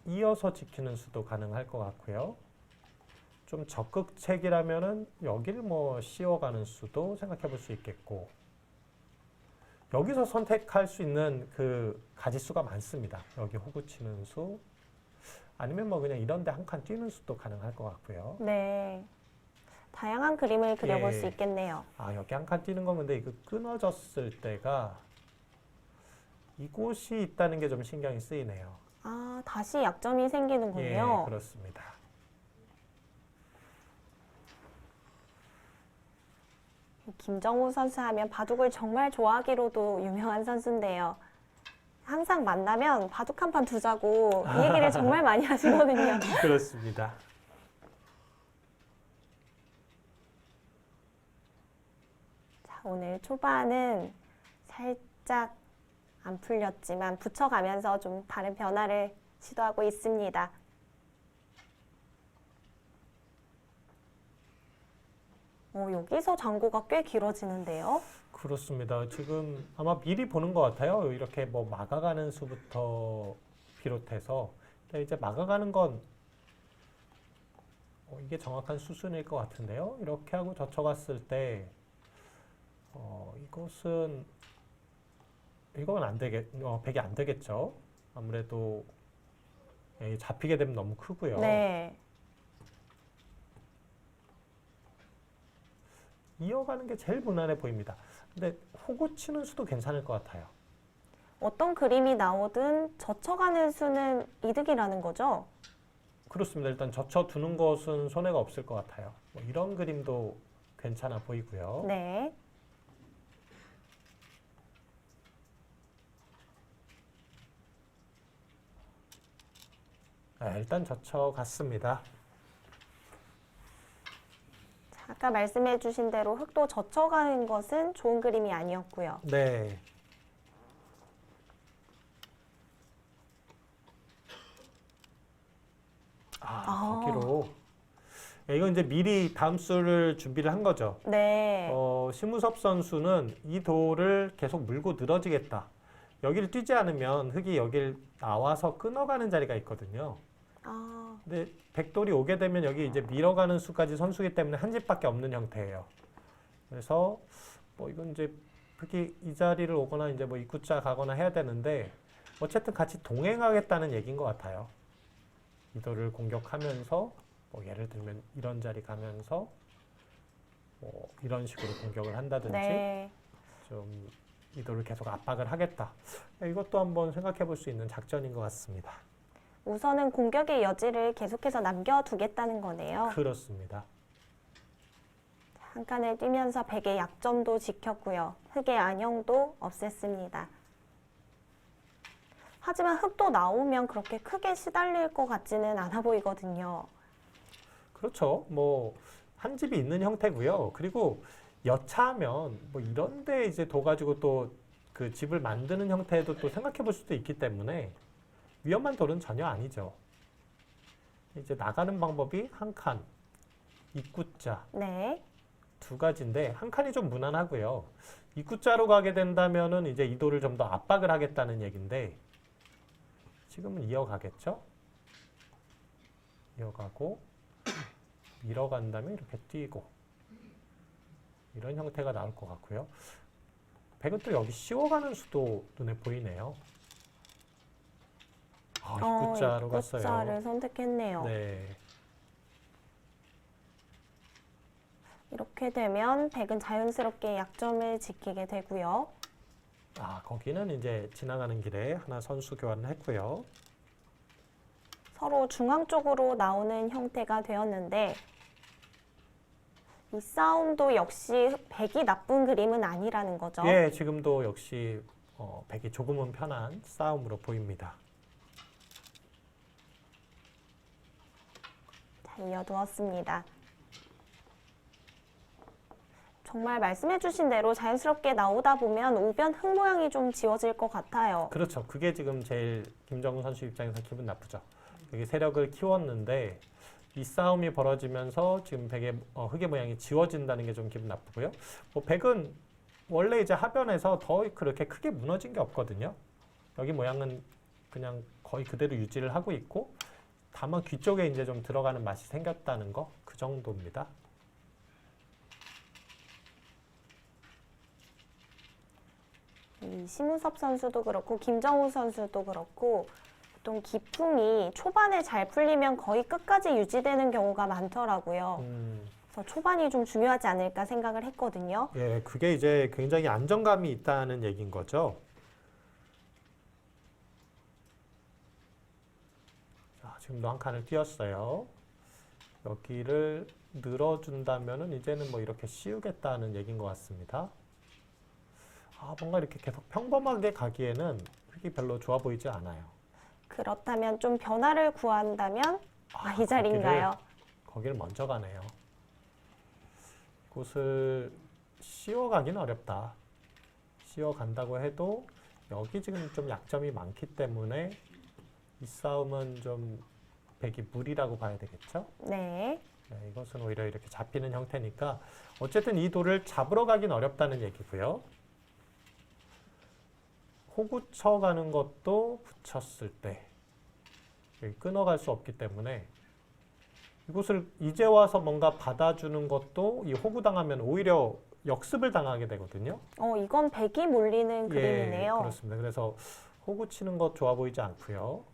Speaker 2: 이어서 지키는 수도 가능할 것 같고요. 좀 적극책이라면은 여기를 뭐 씌워가는 수도 생각해 볼 수 있겠고, 여기서 선택할 수 있는 그 가지수가 많습니다. 여기 호구 치는 수, 아니면 뭐 그냥 이런 데 한 칸 뛰는 수도 가능할 것 같고요.
Speaker 1: 네. 다양한 그림을 그려볼
Speaker 2: 예.
Speaker 1: 수 있겠네요.
Speaker 2: 아, 여기 한 칸 뛰는 건 근데 이거 끊어졌을 때가 이곳이 있다는 게 좀 신경이 쓰이네요.
Speaker 1: 아, 다시 약점이 생기는군요.
Speaker 2: 예, 그렇습니다.
Speaker 1: 김정우 선수 하면 바둑을 정말 좋아하기로도 유명한 선수인데요. 항상 만나면 바둑 한 판 두자고 이 얘기를 정말 많이 하시거든요.
Speaker 2: 그렇습니다.
Speaker 1: 자, 오늘 초반은 살짝 안 풀렸지만 붙여가면서 좀 다른 변화를 시도하고 있습니다. 여기서 장고가 꽤 길어지는데요.
Speaker 2: 그렇습니다. 지금 아마 미리 보는 것 같아요. 이렇게 뭐 막아가는 수부터 비롯해서 이제 막아가는 건 이게 정확한 수순일 것 같은데요. 이렇게 하고 젖혀갔을 때 이건 안 되겠, 백이 안 되겠죠. 아무래도 잡히게 되면 너무 크고요.
Speaker 1: 네.
Speaker 2: 이어가는 게 제일 무난해 보입니다. 근데 호구 치는 수도 괜찮을 것 같아요.
Speaker 1: 어떤 그림이 나오든 젖혀가는 수는 이득이라는 거죠?
Speaker 2: 그렇습니다. 일단 젖혀두는 것은 손해가 없을 것 같아요. 뭐 이런 그림도 괜찮아 보이고요.
Speaker 1: 네.
Speaker 2: 일단 젖혀갔습니다.
Speaker 1: 아까 말씀해 주신 대로 흙도 젖혀가는 것은 좋은 그림이 아니었고요.
Speaker 2: 네. 거기로. 이건 이제 미리 다음 수를 준비를 한 거죠.
Speaker 1: 네.
Speaker 2: 심우섭 선수는 이 돌을 계속 물고 늘어지겠다. 여기를 뛰지 않으면 흙이 여기를 나와서 끊어가는 자리가 있거든요. 근데 백돌이 오게 되면 여기 이제 밀어가는 수까지 선수기 때문에 한 집밖에 없는 형태예요. 그래서 뭐 이건 이제 흙이 이 자리를 오거나 이제 뭐 입구자 가거나 해야 되는데 어쨌든 같이 동행하겠다는 얘기인 것 같아요. 이 돌을 공격하면서 뭐 예를 들면 이런 자리 가면서 뭐 이런 식으로 공격을 한다든지
Speaker 1: 네.
Speaker 2: 좀 이 돌을 계속 압박을 하겠다. 이것도 한번 생각해 볼 수 있는 작전인 것 같습니다.
Speaker 1: 우선은 공격의 여지를 계속해서 남겨두겠다는 거네요.
Speaker 2: 그렇습니다.
Speaker 1: 한 칸을 뛰면서 백의 약점도 지켰고요. 흙의 안형도 없앴습니다. 하지만 흙도 나오면 그렇게 크게 시달릴 것 같지는 않아 보이거든요.
Speaker 2: 그렇죠. 뭐 한 집이 있는 형태고요. 그리고 여차하면 뭐 이런데 이제 둬 가지고 또 그 집을 만드는 형태도 또 생각해 볼 수도 있기 때문에 위험한 돌은 전혀 아니죠. 이제 나가는 방법이 한 칸, 입구자
Speaker 1: 네.
Speaker 2: 두 가지인데 한 칸이 좀 무난하고요. 입구자로 가게 된다면은 이제 이 돌을 좀 더 압박을 하겠다는 얘기인데 지금은 이어가겠죠? 이어가고 밀어간 다음에 이렇게 뛰고 이런 형태가 나올 것 같고요. 백은 또 여기 씌워가는 수도 눈에 보이네요. 아, 입구자로 갔어요.
Speaker 1: 입구자를 선택했네요.
Speaker 2: 네.
Speaker 1: 이렇게 되면 백은 자연스럽게 약점을 지키게 되고요.
Speaker 2: 아, 거기는 이제 지나가는 길에 하나 선수 교환을 했고요.
Speaker 1: 서로 중앙 쪽으로 나오는 형태가 되었는데 이 싸움도 역시 백이 나쁜 그림은 아니라는 거죠.
Speaker 2: 예, 지금도 역시 백이 조금은 편한 싸움으로 보입니다.
Speaker 1: 자, 이어두었습니다. 정말 말씀해주신 대로 자연스럽게 나오다 보면 우변 흙 모양이 좀 지워질 것 같아요.
Speaker 2: 그렇죠. 그게 지금 제일 김정우 선수 입장에서 기분 나쁘죠. 여기 세력을 키웠는데 이 싸움이 벌어지면서 지금 백의 흙의 모양이 지워진다는 게 좀 기분 나쁘고요. 뭐 백은 원래 이제 하변에서 더 그렇게 크게 무너진 게 없거든요. 여기 모양은 그냥 거의 그대로 유지를 하고 있고 다만 귀 쪽에 이제 좀 들어가는 맛이 생겼다는 거 그 정도입니다.
Speaker 1: 이 심우섭 선수도 그렇고 김정우 선수도 그렇고 보통 기풍이 초반에 잘 풀리면 거의 끝까지 유지되는 경우가 많더라고요. 그래서 초반이 좀 중요하지 않을까 생각을 했거든요.
Speaker 2: 예, 그게 이제 굉장히 안정감이 있다는 얘기인 거죠. 자, 지금도 한 칸을 띄었어요. 여기를 늘어준다면은 이제는 뭐 이렇게 씌우겠다는 얘기인 것 같습니다. 아, 뭔가 이렇게 계속 평범하게 가기에는 흙이 별로 좋아 보이지 않아요.
Speaker 1: 그렇다면 좀 변화를 구한다면 이 자리인가요?
Speaker 2: 거기를 먼저 가네요. 이곳을 씌워가긴 어렵다. 씌워간다고 해도 여기 지금 좀 약점이 많기 때문에 이 싸움은 좀 백이 무리라고 봐야 되겠죠?
Speaker 1: 네.
Speaker 2: 네, 이것은 오히려 이렇게 잡히는 형태니까 어쨌든 이 돌을 잡으러 가긴 어렵다는 얘기고요. 호구 쳐가는 것도 붙였을 때 여기 끊어갈 수 없기 때문에 이곳을 이제 와서 뭔가 받아주는 것도 이 호구 당하면 오히려 역습을 당하게 되거든요.
Speaker 1: 이건 백이 몰리는 그림이네요.
Speaker 2: 그렇습니다. 그래서 호구 치는 것 좋아 보이지 않고요.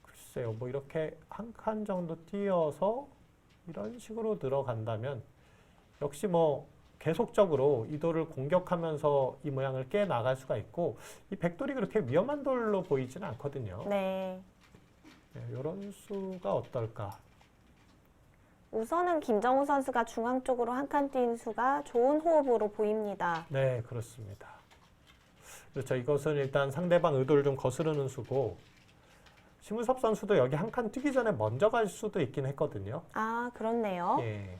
Speaker 2: 글쎄요, 뭐 이렇게 한 칸 정도 띄어서 이런 식으로 들어간다면 역시 뭐 계속적으로 이 돌을 공격하면서 이 모양을 깨 나갈 수가 있고 이 백돌이 그렇게 위험한 돌로 보이지는 않거든요.
Speaker 1: 네.
Speaker 2: 이런 수가 어떨까?
Speaker 1: 우선은 김정우 선수가 중앙 쪽으로 한 칸 뛴 수가 좋은 호흡으로 보입니다.
Speaker 2: 네, 그렇습니다. 그렇죠. 이것은 일단 상대방 의도를 좀 거스르는 수고 심우섭 선수도 여기 한 칸 뛰기 전에 먼저 갈 수도 있긴 했거든요.
Speaker 1: 아, 그렇네요.
Speaker 2: 예.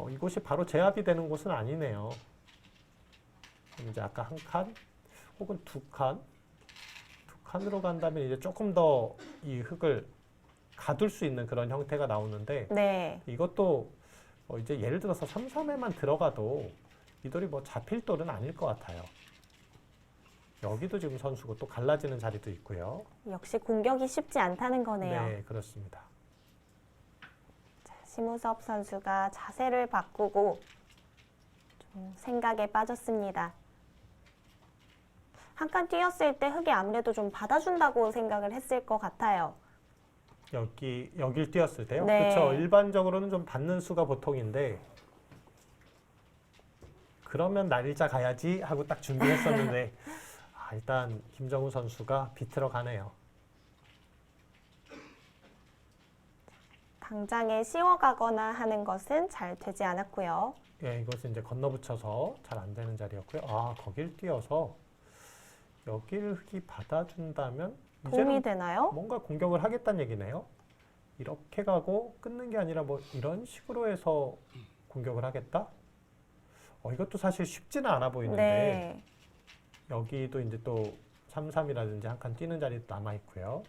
Speaker 2: 이곳이 바로 제압이 되는 곳은 아니네요. 이제 아까 한 칸 혹은 두 칸으로 간다면 이제 조금 더 이 흙을 가둘 수 있는 그런 형태가 나오는데
Speaker 1: 네.
Speaker 2: 이것도 이제 예를 들어서 3-3에만 들어가도 이 돌이 뭐 잡힐 돌은 아닐 것 같아요. 여기도 지금 선수고 또 갈라지는 자리도 있고요.
Speaker 1: 역시 공격이 쉽지 않다는 거네요.
Speaker 2: 네, 그렇습니다.
Speaker 1: 심우섭 선수가 자세를 바꾸고 좀 생각에 빠졌습니다. 한 칸 뛰었을 때 흙이 아무래도 좀 받아준다고 생각을 했을 것 같아요.
Speaker 2: 여길 뛰었을 때요?
Speaker 1: 네.
Speaker 2: 그렇죠. 일반적으로는 좀 받는 수가 보통인데 그러면 날짜 가야지 하고 딱 준비했었는데 일단 김정우 선수가 비틀어 가네요.
Speaker 1: 당장에 씌워가거나 하는 것은 잘 되지 않았고요.
Speaker 2: 예, 이것은 이제 건너붙여서 잘 안 되는 자리였고요. 거길 뛰어서 여기를 흙이 받아준다면
Speaker 1: 도움이
Speaker 2: 이제는
Speaker 1: 되나요?
Speaker 2: 뭔가 공격을 하겠다는 얘기네요. 이렇게 가고 끊는 게 아니라 뭐 이런 식으로 해서 공격을 하겠다? 이것도 사실 쉽지는 않아 보이는데
Speaker 1: 네.
Speaker 2: 여기도 이제 또 3-3이라든지 한 칸 뛰는 자리도 남아 있고요.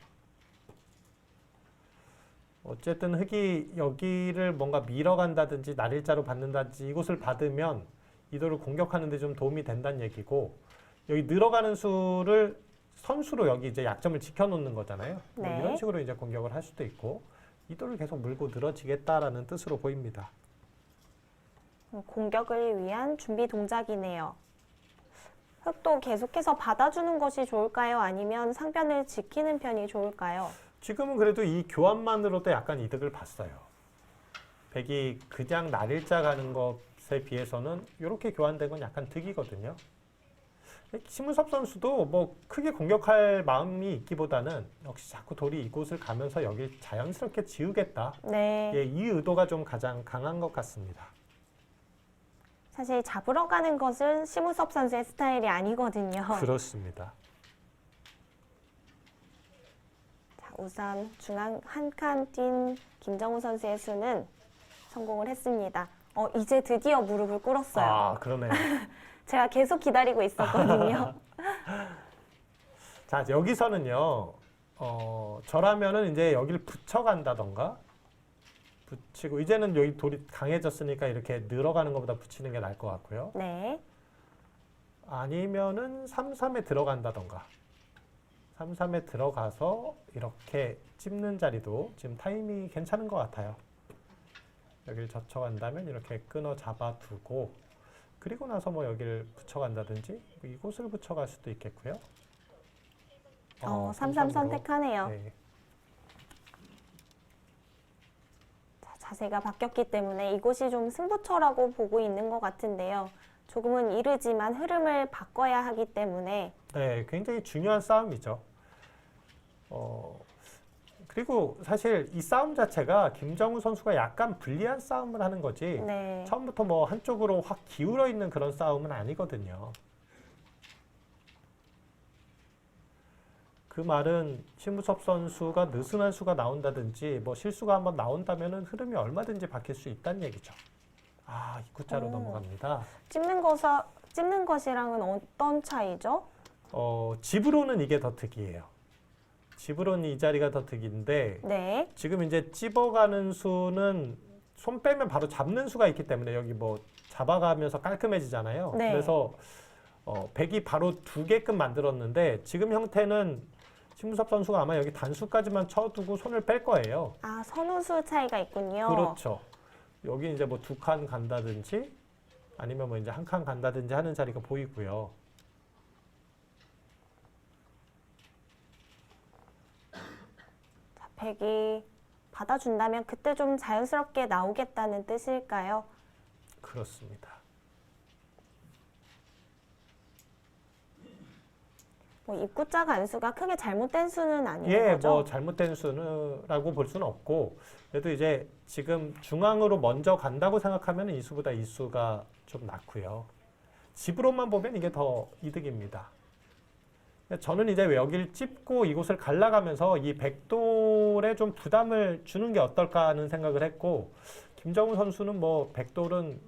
Speaker 2: 어쨌든 흙이 여기를 뭔가 밀어간다든지 날일자로 받는다든지 이곳을 받으면 이도를 공격하는 데 좀 도움이 된다는 얘기고, 여기 늘어가는 수를 선수로 여기 이제 약점을 지켜놓는 거잖아요. 뭐
Speaker 1: 네.
Speaker 2: 이런 식으로 이제 공격을 할 수도 있고, 이도를 계속 물고 늘어지겠다라는 뜻으로 보입니다.
Speaker 1: 공격을 위한 준비 동작이네요. 흙도 계속해서 받아주는 것이 좋을까요? 아니면 상변을 지키는 편이 좋을까요?
Speaker 2: 지금은 그래도 이 교환만으로도 약간 이득을 봤어요. 백이 그냥 날일자 가는 것에 비해서는 이렇게 교환된 건 약간 득이거든요. 심우섭 선수도 뭐 크게 공격할 마음이 있기보다는 역시 자꾸 돌이 이곳을 가면서 여기 자연스럽게 지우겠다.
Speaker 1: 네.
Speaker 2: 예, 이 의도가 좀 가장 강한 것 같습니다.
Speaker 1: 사실 잡으러 가는 것은 심우섭 선수의 스타일이 아니거든요.
Speaker 2: 그렇습니다.
Speaker 1: 자, 우선 중앙 한 칸 뛴 김정우 선수의 수는 성공을 했습니다. 이제 드디어 무릎을 꿇었어요.
Speaker 2: 아, 그러네요.
Speaker 1: 제가 계속 기다리고 있었거든요.
Speaker 2: 자, 여기서는요, 저라면은 이제 여기를 붙여간다던가, 붙이고, 이제는 여기 돌이 강해졌으니까 이렇게 늘어가는 것보다 붙이는 게 나을 것 같고요.
Speaker 1: 네.
Speaker 2: 아니면은 3-3에 들어간다던가, 3-3에 들어가서 이렇게 찝는 자리도 지금 타이밍이 괜찮은 것 같아요. 여기를 젖혀간다면 이렇게 끊어 잡아두고, 그리고 나서 뭐 여기를 붙여간다든지, 이곳을 붙여갈 수도 있겠고요.
Speaker 1: 3-3
Speaker 2: 3-3으로.
Speaker 1: 선택하네요.
Speaker 2: 네.
Speaker 1: 자, 자세가 바뀌었기 때문에 이곳이 좀 승부처라고 보고 있는 것 같은데요. 조금은 이르지만 흐름을 바꿔야 하기 때문에
Speaker 2: 네, 굉장히 중요한 싸움이죠. 그리고 사실 이 싸움 자체가 김정우 선수가 약간 불리한 싸움을 하는 거지,
Speaker 1: 네.
Speaker 2: 처음부터 뭐 한쪽으로 확 기울어 있는 그런 싸움은 아니거든요. 그 말은 심우섭 선수가 느슨한 수가 나온다든지 뭐 실수가 한번 나온다면은 흐름이 얼마든지 바뀔 수 있다는 얘기죠. 아, 입구자로
Speaker 1: 오.
Speaker 2: 넘어갑니다.
Speaker 1: 찝는 것이랑은 어떤 차이죠?
Speaker 2: 집으로는 이게 더 득이에요. 집으로는 이 자리가 더 득인데,
Speaker 1: 네.
Speaker 2: 지금 이제 찝어가는 수는 손 빼면 바로 잡는 수가 있기 때문에 여기 뭐 잡아가면서 깔끔해지잖아요.
Speaker 1: 네.
Speaker 2: 그래서 백이 바로 두 개끔 만들었는데, 지금 형태는 심우섭 선수가 아마 여기 단수까지만 쳐두고 손을 뺄 거예요.
Speaker 1: 아, 선호수 차이가 있군요.
Speaker 2: 그렇죠. 여기 이제 뭐 두 칸 간다든지 아니면 뭐 이제 한 칸 간다든지 하는 자리가 보이고요.
Speaker 1: 자, 백이 받아준다면 그때 좀 자연스럽게 나오겠다는 뜻일까요?
Speaker 2: 그렇습니다.
Speaker 1: 뭐 입구자 간수가 크게 잘못된 수는 아닌
Speaker 2: 예,
Speaker 1: 거죠?
Speaker 2: 뭐 잘못된 수라고 볼 수는 없고, 그래도 이제 지금 중앙으로 먼저 간다고 생각하면 이 수보다 이 수가 좀 낫고요. 집으로만 보면 이게 더 이득입니다. 저는 이제 여기를 찝고 이곳을 갈라가면서 이 백돌에 좀 부담을 주는 게 어떨까 하는 생각을 했고, 김정우 선수는 뭐 백돌은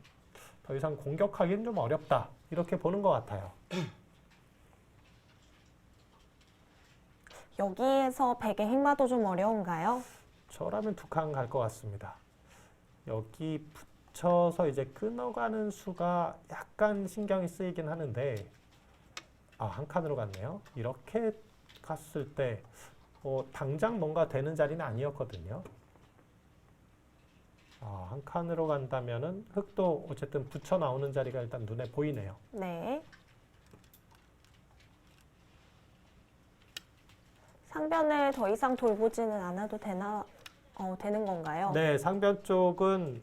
Speaker 2: 더 이상 공격하기는 좀 어렵다, 이렇게 보는 것 같아요.
Speaker 1: 여기에서 백의 행마도 좀 어려운가요?
Speaker 2: 저라면 두 칸 갈 것 같습니다. 여기 붙여서 이제 끊어가는 수가 약간 신경이 쓰이긴 하는데, 한 칸으로 갔네요. 이렇게 갔을 때 당장 뭔가 되는 자리는 아니었거든요. 한 칸으로 간다면은 흙도 어쨌든 붙여 나오는 자리가 일단 눈에 보이네요.
Speaker 1: 네. 상변을 더 이상 돌보지는 않아도 되는 건가요?
Speaker 2: 네, 상변 쪽은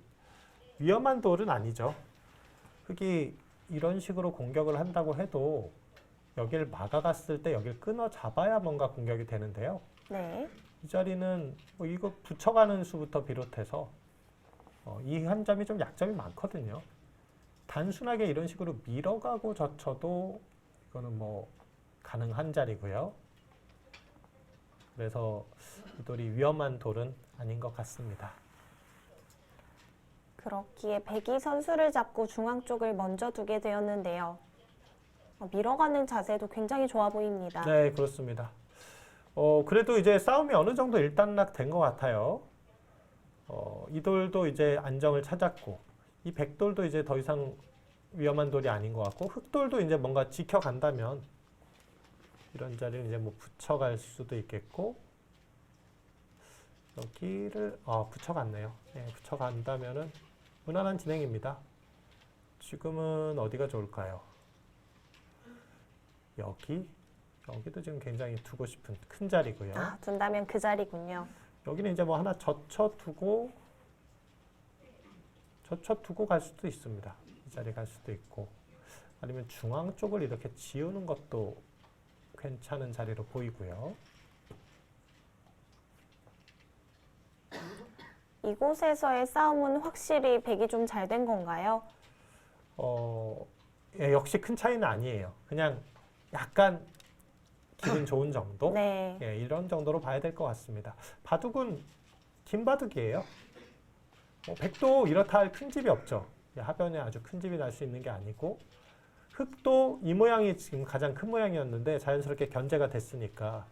Speaker 2: 위험한 돌은 아니죠. 흙이 이런 식으로 공격을 한다고 해도 여기를 막아갔을 때 여기를 끊어 잡아야 뭔가 공격이 되는데요.
Speaker 1: 네.
Speaker 2: 이 자리는 뭐 이거 붙여가는 수부터 비롯해서 이 한 점이 좀 약점이 많거든요. 단순하게 이런 식으로 밀어가고 젖혀도 이거는 뭐 가능한 자리고요. 그래서 이 돌이 위험한 돌은 아닌 것 같습니다.
Speaker 1: 그렇기에 백이 선수를 잡고 중앙 쪽을 먼저 두게 되었는데요. 밀어가는 자세도 굉장히 좋아 보입니다.
Speaker 2: 네, 그렇습니다. 그래도 이제 싸움이 어느 정도 일단락된 것 같아요. 이 돌도 이제 안정을 찾았고, 이 백돌도 이제 더 이상 위험한 돌이 아닌 것 같고, 흑돌도 이제 뭔가 지켜간다면, 이런 자리는 이제 뭐 붙여갈 수도 있겠고, 여기를, 붙여갔네요. 네, 붙여간다면은, 무난한 진행입니다. 지금은 어디가 좋을까요? 여기도 지금 굉장히 두고 싶은 큰 자리고요.
Speaker 1: 둔다면 그 자리군요.
Speaker 2: 여기는 이제 뭐 하나 젖혀두고 갈 수도 있습니다. 이 자리 갈 수도 있고, 아니면 중앙 쪽을 이렇게 지우는 것도 괜찮은 자리로 보이고요.
Speaker 1: 이곳에서의 싸움은 확실히 백이 좀 잘 된 건가요?
Speaker 2: 예, 역시 큰 차이는 아니에요. 그냥 약간 기분 좋은 정도?
Speaker 1: 네.
Speaker 2: 예, 이런 정도로 봐야 될 것 같습니다. 바둑은 긴 바둑이에요. 백도 이렇다 할 큰 집이 없죠. 하변에 아주 큰 집이 날 수 있는 게 아니고, 흑도 이 모양이 지금 가장 큰 모양이었는데 자연스럽게 견제가 됐으니까.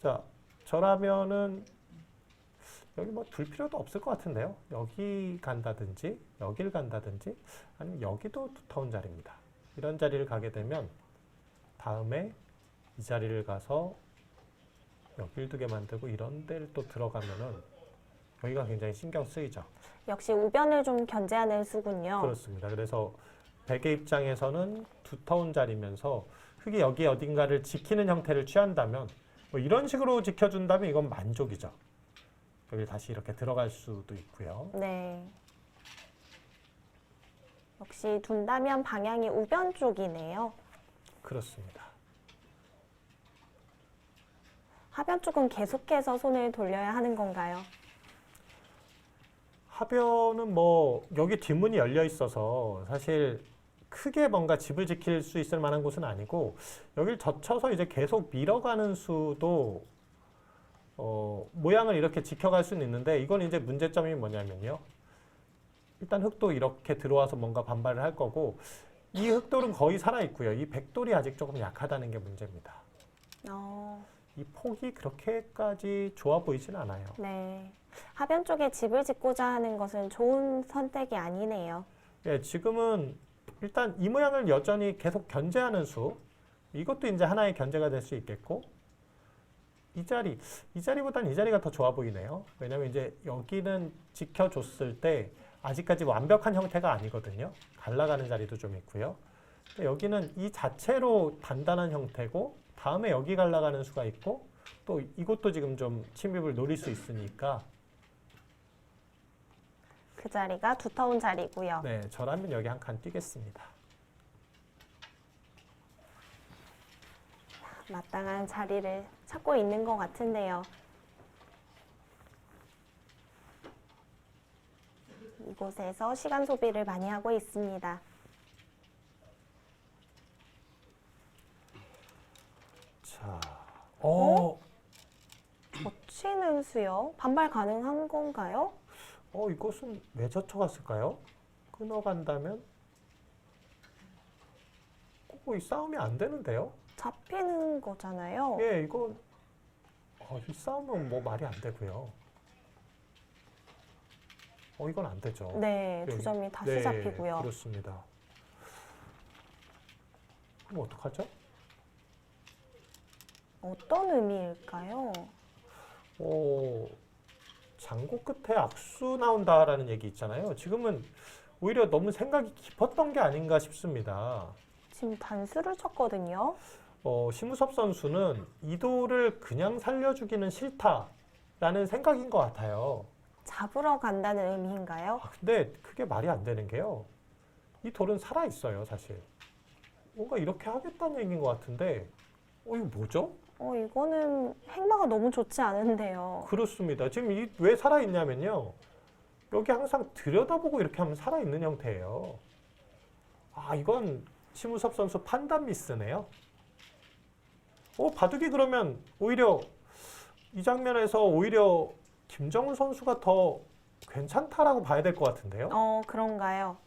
Speaker 2: 자, 저라면은 여기 뭐 둘 필요도 없을 것 같은데요. 여기 간다든지 여길 간다든지 아니면 여기도 두터운 자리입니다. 이런 자리를 가게 되면 다음에 이 자리를 가서 여길 두게 만들고 이런 데를 또 들어가면은 여기가 굉장히 신경 쓰이죠.
Speaker 1: 역시 우변을 좀 견제하는 수군요.
Speaker 2: 그렇습니다. 그래서 백의 입장에서는 두터운 자리면서 흙이 여기 어딘가를 지키는 형태를 취한다면 뭐 이런 식으로 지켜준다면 이건 만족이죠. 여기 다시 이렇게 들어갈 수도 있고요.
Speaker 1: 네. 역시 둔다면 방향이 우변 쪽이네요.
Speaker 2: 그렇습니다.
Speaker 1: 하변 쪽은 계속해서 손을 돌려야 하는 건가요?
Speaker 2: 하변은 뭐 여기 뒷문이 열려 있어서 사실 크게 뭔가 집을 지킬 수 있을 만한 곳은 아니고 여기를 젖혀서 이제 계속 밀어가는 수도 모양을 이렇게 지켜갈 수는 있는데 이건 이제 문제점이 뭐냐면요. 일단 흑도 이렇게 들어와서 뭔가 반발을 할 거고 이 흑돌은 거의 살아있고요. 이 백돌이 아직 조금 약하다는 게 문제입니다. 이 폭이 그렇게까지 좋아 보이진 않아요.
Speaker 1: 네. 하변 쪽에 집을 짓고자 하는 것은 좋은 선택이 아니네요.
Speaker 2: 예, 지금은 일단 이 모양을 여전히 계속 견제하는 수, 이것도 이제 하나의 견제가 될 수 있겠고, 이 자리보다는 이 자리가 더 좋아 보이네요. 왜냐면 이제 여기는 지켜줬을 때 아직까지 완벽한 형태가 아니거든요. 갈라가는 자리도 좀 있고요. 근데 여기는 이 자체로 단단한 형태고, 다음에 여기 갈라가는 수가 있고, 또 이것도 지금 좀 침입을 노릴 수 있으니까.
Speaker 1: 그 자리가 두터운 자리고요.
Speaker 2: 네, 저라면 여기 한 칸 뛰겠습니다.
Speaker 1: 마땅한 자리를 찾고 있는 것 같은데요. 이곳에서 시간 소비를 많이 하고 있습니다.
Speaker 2: 자,
Speaker 1: 젖히는 수요? 반발 가능한 건가요?
Speaker 2: 이것은 왜 젖혀갔을까요? 끊어간다면? 이 싸움이 안 되는데요?
Speaker 1: 잡히는 거잖아요.
Speaker 2: 예, 이거 이 싸움은 뭐 말이 안 되고요. 이건 안 되죠.
Speaker 1: 네, 두
Speaker 2: 여기.
Speaker 1: 점이 다시
Speaker 2: 네,
Speaker 1: 잡히고요.
Speaker 2: 그렇습니다. 그럼 어떡하죠?
Speaker 1: 어떤 의미일까요?
Speaker 2: 장고 끝에 악수 나온다라는 얘기 있잖아요. 지금은 오히려 너무 생각이 깊었던 게 아닌가 싶습니다.
Speaker 1: 지금 단수를 쳤거든요.
Speaker 2: 심우섭 선수는 이 돌을 그냥 살려주기는 싫다라는 생각인 것 같아요.
Speaker 1: 잡으러 간다는 의미인가요?
Speaker 2: 근데 그게 말이 안 되는 게요. 이 돌은 살아있어요, 사실. 뭔가 이렇게 하겠다는 얘기인 것 같은데, 이거 뭐죠?
Speaker 1: 이거는 행마가 너무 좋지 않은데요.
Speaker 2: 그렇습니다. 지금 왜 살아있냐면요. 여기 항상 들여다보고 이렇게 하면 살아있는 형태예요. 이건 심우섭 선수 판단 미스네요. 바둑이 그러면 오히려 이 장면에서 오히려 김정훈 선수가 더 괜찮다라고 봐야 될 것 같은데요.
Speaker 1: 그런가요?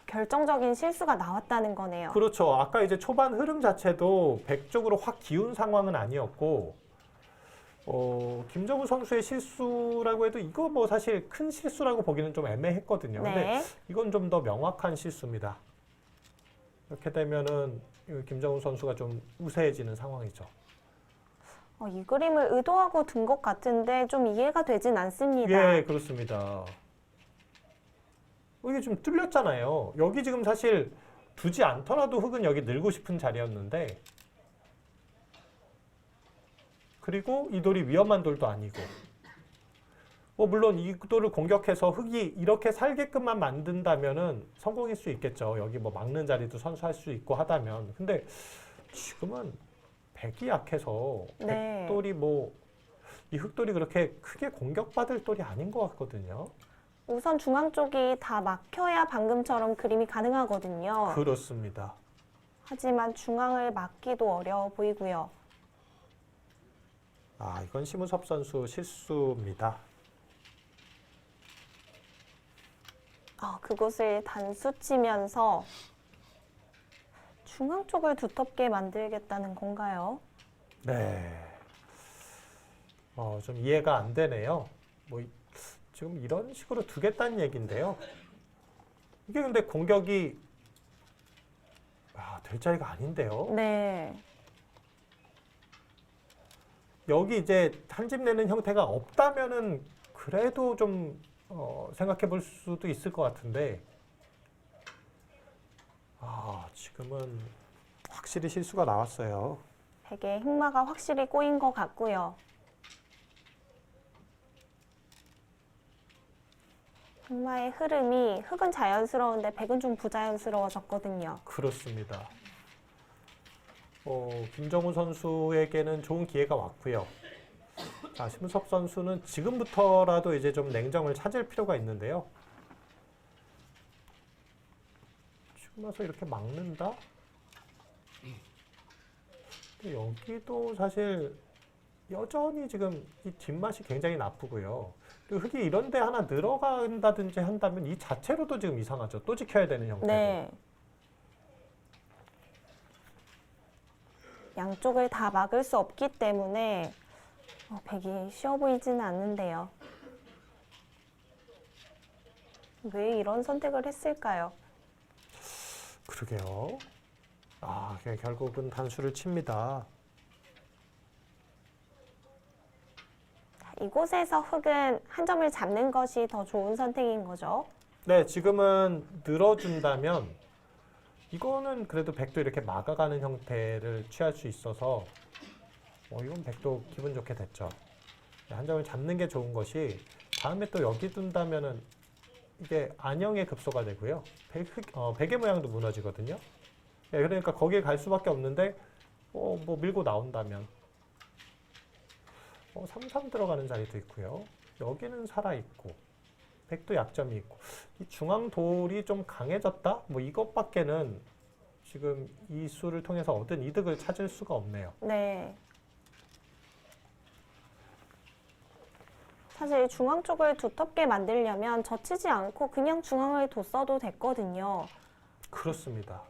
Speaker 1: 결정적인 실수가 나왔다는 거네요.
Speaker 2: 그렇죠. 아까 이제 초반 흐름 자체도 백 쪽으로 확 기운 상황은 아니었고, 김정우 선수의 실수라고 해도 이거 뭐 사실 큰 실수라고 보기는 좀 애매했거든요. 근데
Speaker 1: 네.
Speaker 2: 이건 좀 더 명확한 실수입니다. 이렇게 되면은 김정우 선수가 좀 우세해지는 상황이죠.
Speaker 1: 이 그림을 의도하고 둔 것 같은데 좀 이해가 되진 않습니다.
Speaker 2: 예, 그렇습니다. 이게 좀 뚫렸잖아요. 여기 지금 사실 두지 않더라도 흙은 여기 늘고 싶은 자리였는데, 그리고 이 돌이 위험한 돌도 아니고, 물론 이 돌을 공격해서 흙이 이렇게 살게끔만 만든다면은 성공일 수 있겠죠. 여기 뭐 막는 자리도 선수할 수 있고 하다면. 근데 지금은 백이 약해서
Speaker 1: 네.
Speaker 2: 백돌이 이 흙돌이 그렇게 크게 공격받을 돌이 아닌 것 같거든요.
Speaker 1: 우선 중앙 쪽이 다 막혀야 방금처럼 그림이 가능하거든요.
Speaker 2: 그렇습니다.
Speaker 1: 하지만 중앙을 막기도 어려워 보이고요.
Speaker 2: 이건 심우섭 선수 실수입니다.
Speaker 1: 그곳을 단수 치면서 중앙 쪽을 두텁게 만들겠다는 건가요?
Speaker 2: 네. 좀 이해가 안 되네요. 지금 이런 식으로 두겠다는 얘기인데요. 이게 근데 공격이 될 자리가 아닌데요.
Speaker 1: 네.
Speaker 2: 여기 이제 한 집 내는 형태가 없다면은 그래도 좀 생각해 볼 수도 있을 것 같은데, 지금은 확실히 실수가 나왔어요.
Speaker 1: 백의 흑마가 확실히 꼬인 것 같고요. 흑마의 흐름이 흑은 자연스러운데 백은 좀 부자연스러워졌거든요.
Speaker 2: 그렇습니다. 김정우 선수에게는 좋은 기회가 왔고요. 심우섭 선수는 지금부터라도 이제 좀 냉정을 찾을 필요가 있는데요. 지금 와서 이렇게 막는다? 근데 여기도 사실 여전히 지금 이 뒷맛이 굉장히 나쁘고요. 그리고 흙이 이런 데 하나 늘어간다든지 한다면 이 자체로도 지금 이상하죠. 또 지켜야 되는 형태고.
Speaker 1: 네. 양쪽을 다 막을 수 없기 때문에 백이 쉬워 보이지는 않는데요. 왜 이런 선택을 했을까요?
Speaker 2: 그러게요. 결국은 단수를 칩니다.
Speaker 1: 이곳에서 흑은 한 점을 잡는 것이 더 좋은 선택인 거죠.
Speaker 2: 네, 지금은 늘어준다면 이거는 그래도 백도 이렇게 막아가는 형태를 취할 수 있어서 이건 백도 기분 좋게 됐죠. 네, 한 점을 잡는 게 좋은 것이 다음에 또 여기 둔다면은 이게 안형의 급소가 되고요. 백의 모양도 무너지거든요. 네, 그러니까 거기에 갈 수밖에 없는데 밀고 나온다면 3-3 들어가는 자리도 있고요. 여기는 살아있고 백도 약점이 있고 이 중앙 돌이 좀 강해졌다? 이것밖에는 지금 이 수를 통해서 얻은 이득을 찾을 수가 없네요.
Speaker 1: 네. 사실 중앙 쪽을 두텁게 만들려면 젖히지 않고 그냥 중앙을 뒀어도 됐거든요.
Speaker 2: 그렇습니다.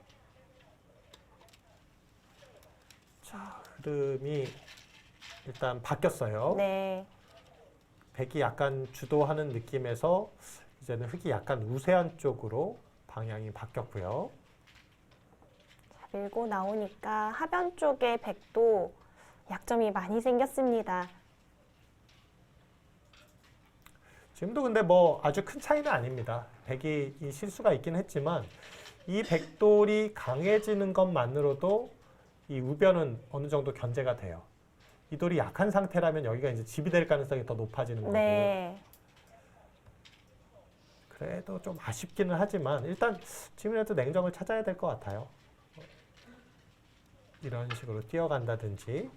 Speaker 2: 자, 흐름이 일단 바뀌었어요.
Speaker 1: 네.
Speaker 2: 백이 약간 주도하는 느낌에서 이제는 흙이 약간 우세한 쪽으로 방향이 바뀌었고요.
Speaker 1: 자, 밀고 나오니까 하변 쪽에 백도 약점이 많이 생겼습니다.
Speaker 2: 지금도 근데 아주 큰 차이는 아닙니다. 백이 이 실수가 있긴 했지만 이 백돌이 강해지는 것만으로도 이 우변은 어느 정도 견제가 돼요. 이 돌이 약한 상태라면 여기가 이제 집이 될 가능성이 더 높아지는 거고.
Speaker 1: 네.
Speaker 2: 그래도 좀 아쉽기는 하지만 일단 지금이라도 냉정을 찾아야 될 것 같아요. 이런 식으로 뛰어간다든지.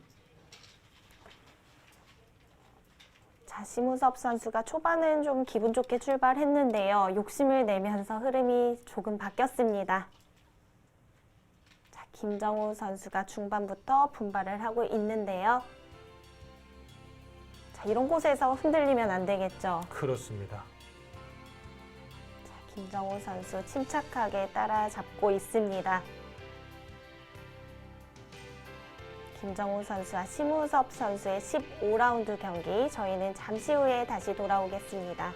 Speaker 1: 자, 심우섭 선수가 초반은 좀 기분 좋게 출발했는데요. 욕심을 내면서 흐름이 조금 바뀌었습니다. 자, 김정우 선수가 중반부터 분발을 하고 있는데요. 자, 이런 곳에서 흔들리면 안 되겠죠.
Speaker 2: 그렇습니다.
Speaker 1: 김정우 선수 침착하게 따라잡고 있습니다. 김정우 선수와 심우섭 선수의 15라운드 경기, 저희는 잠시 후에 다시 돌아오겠습니다.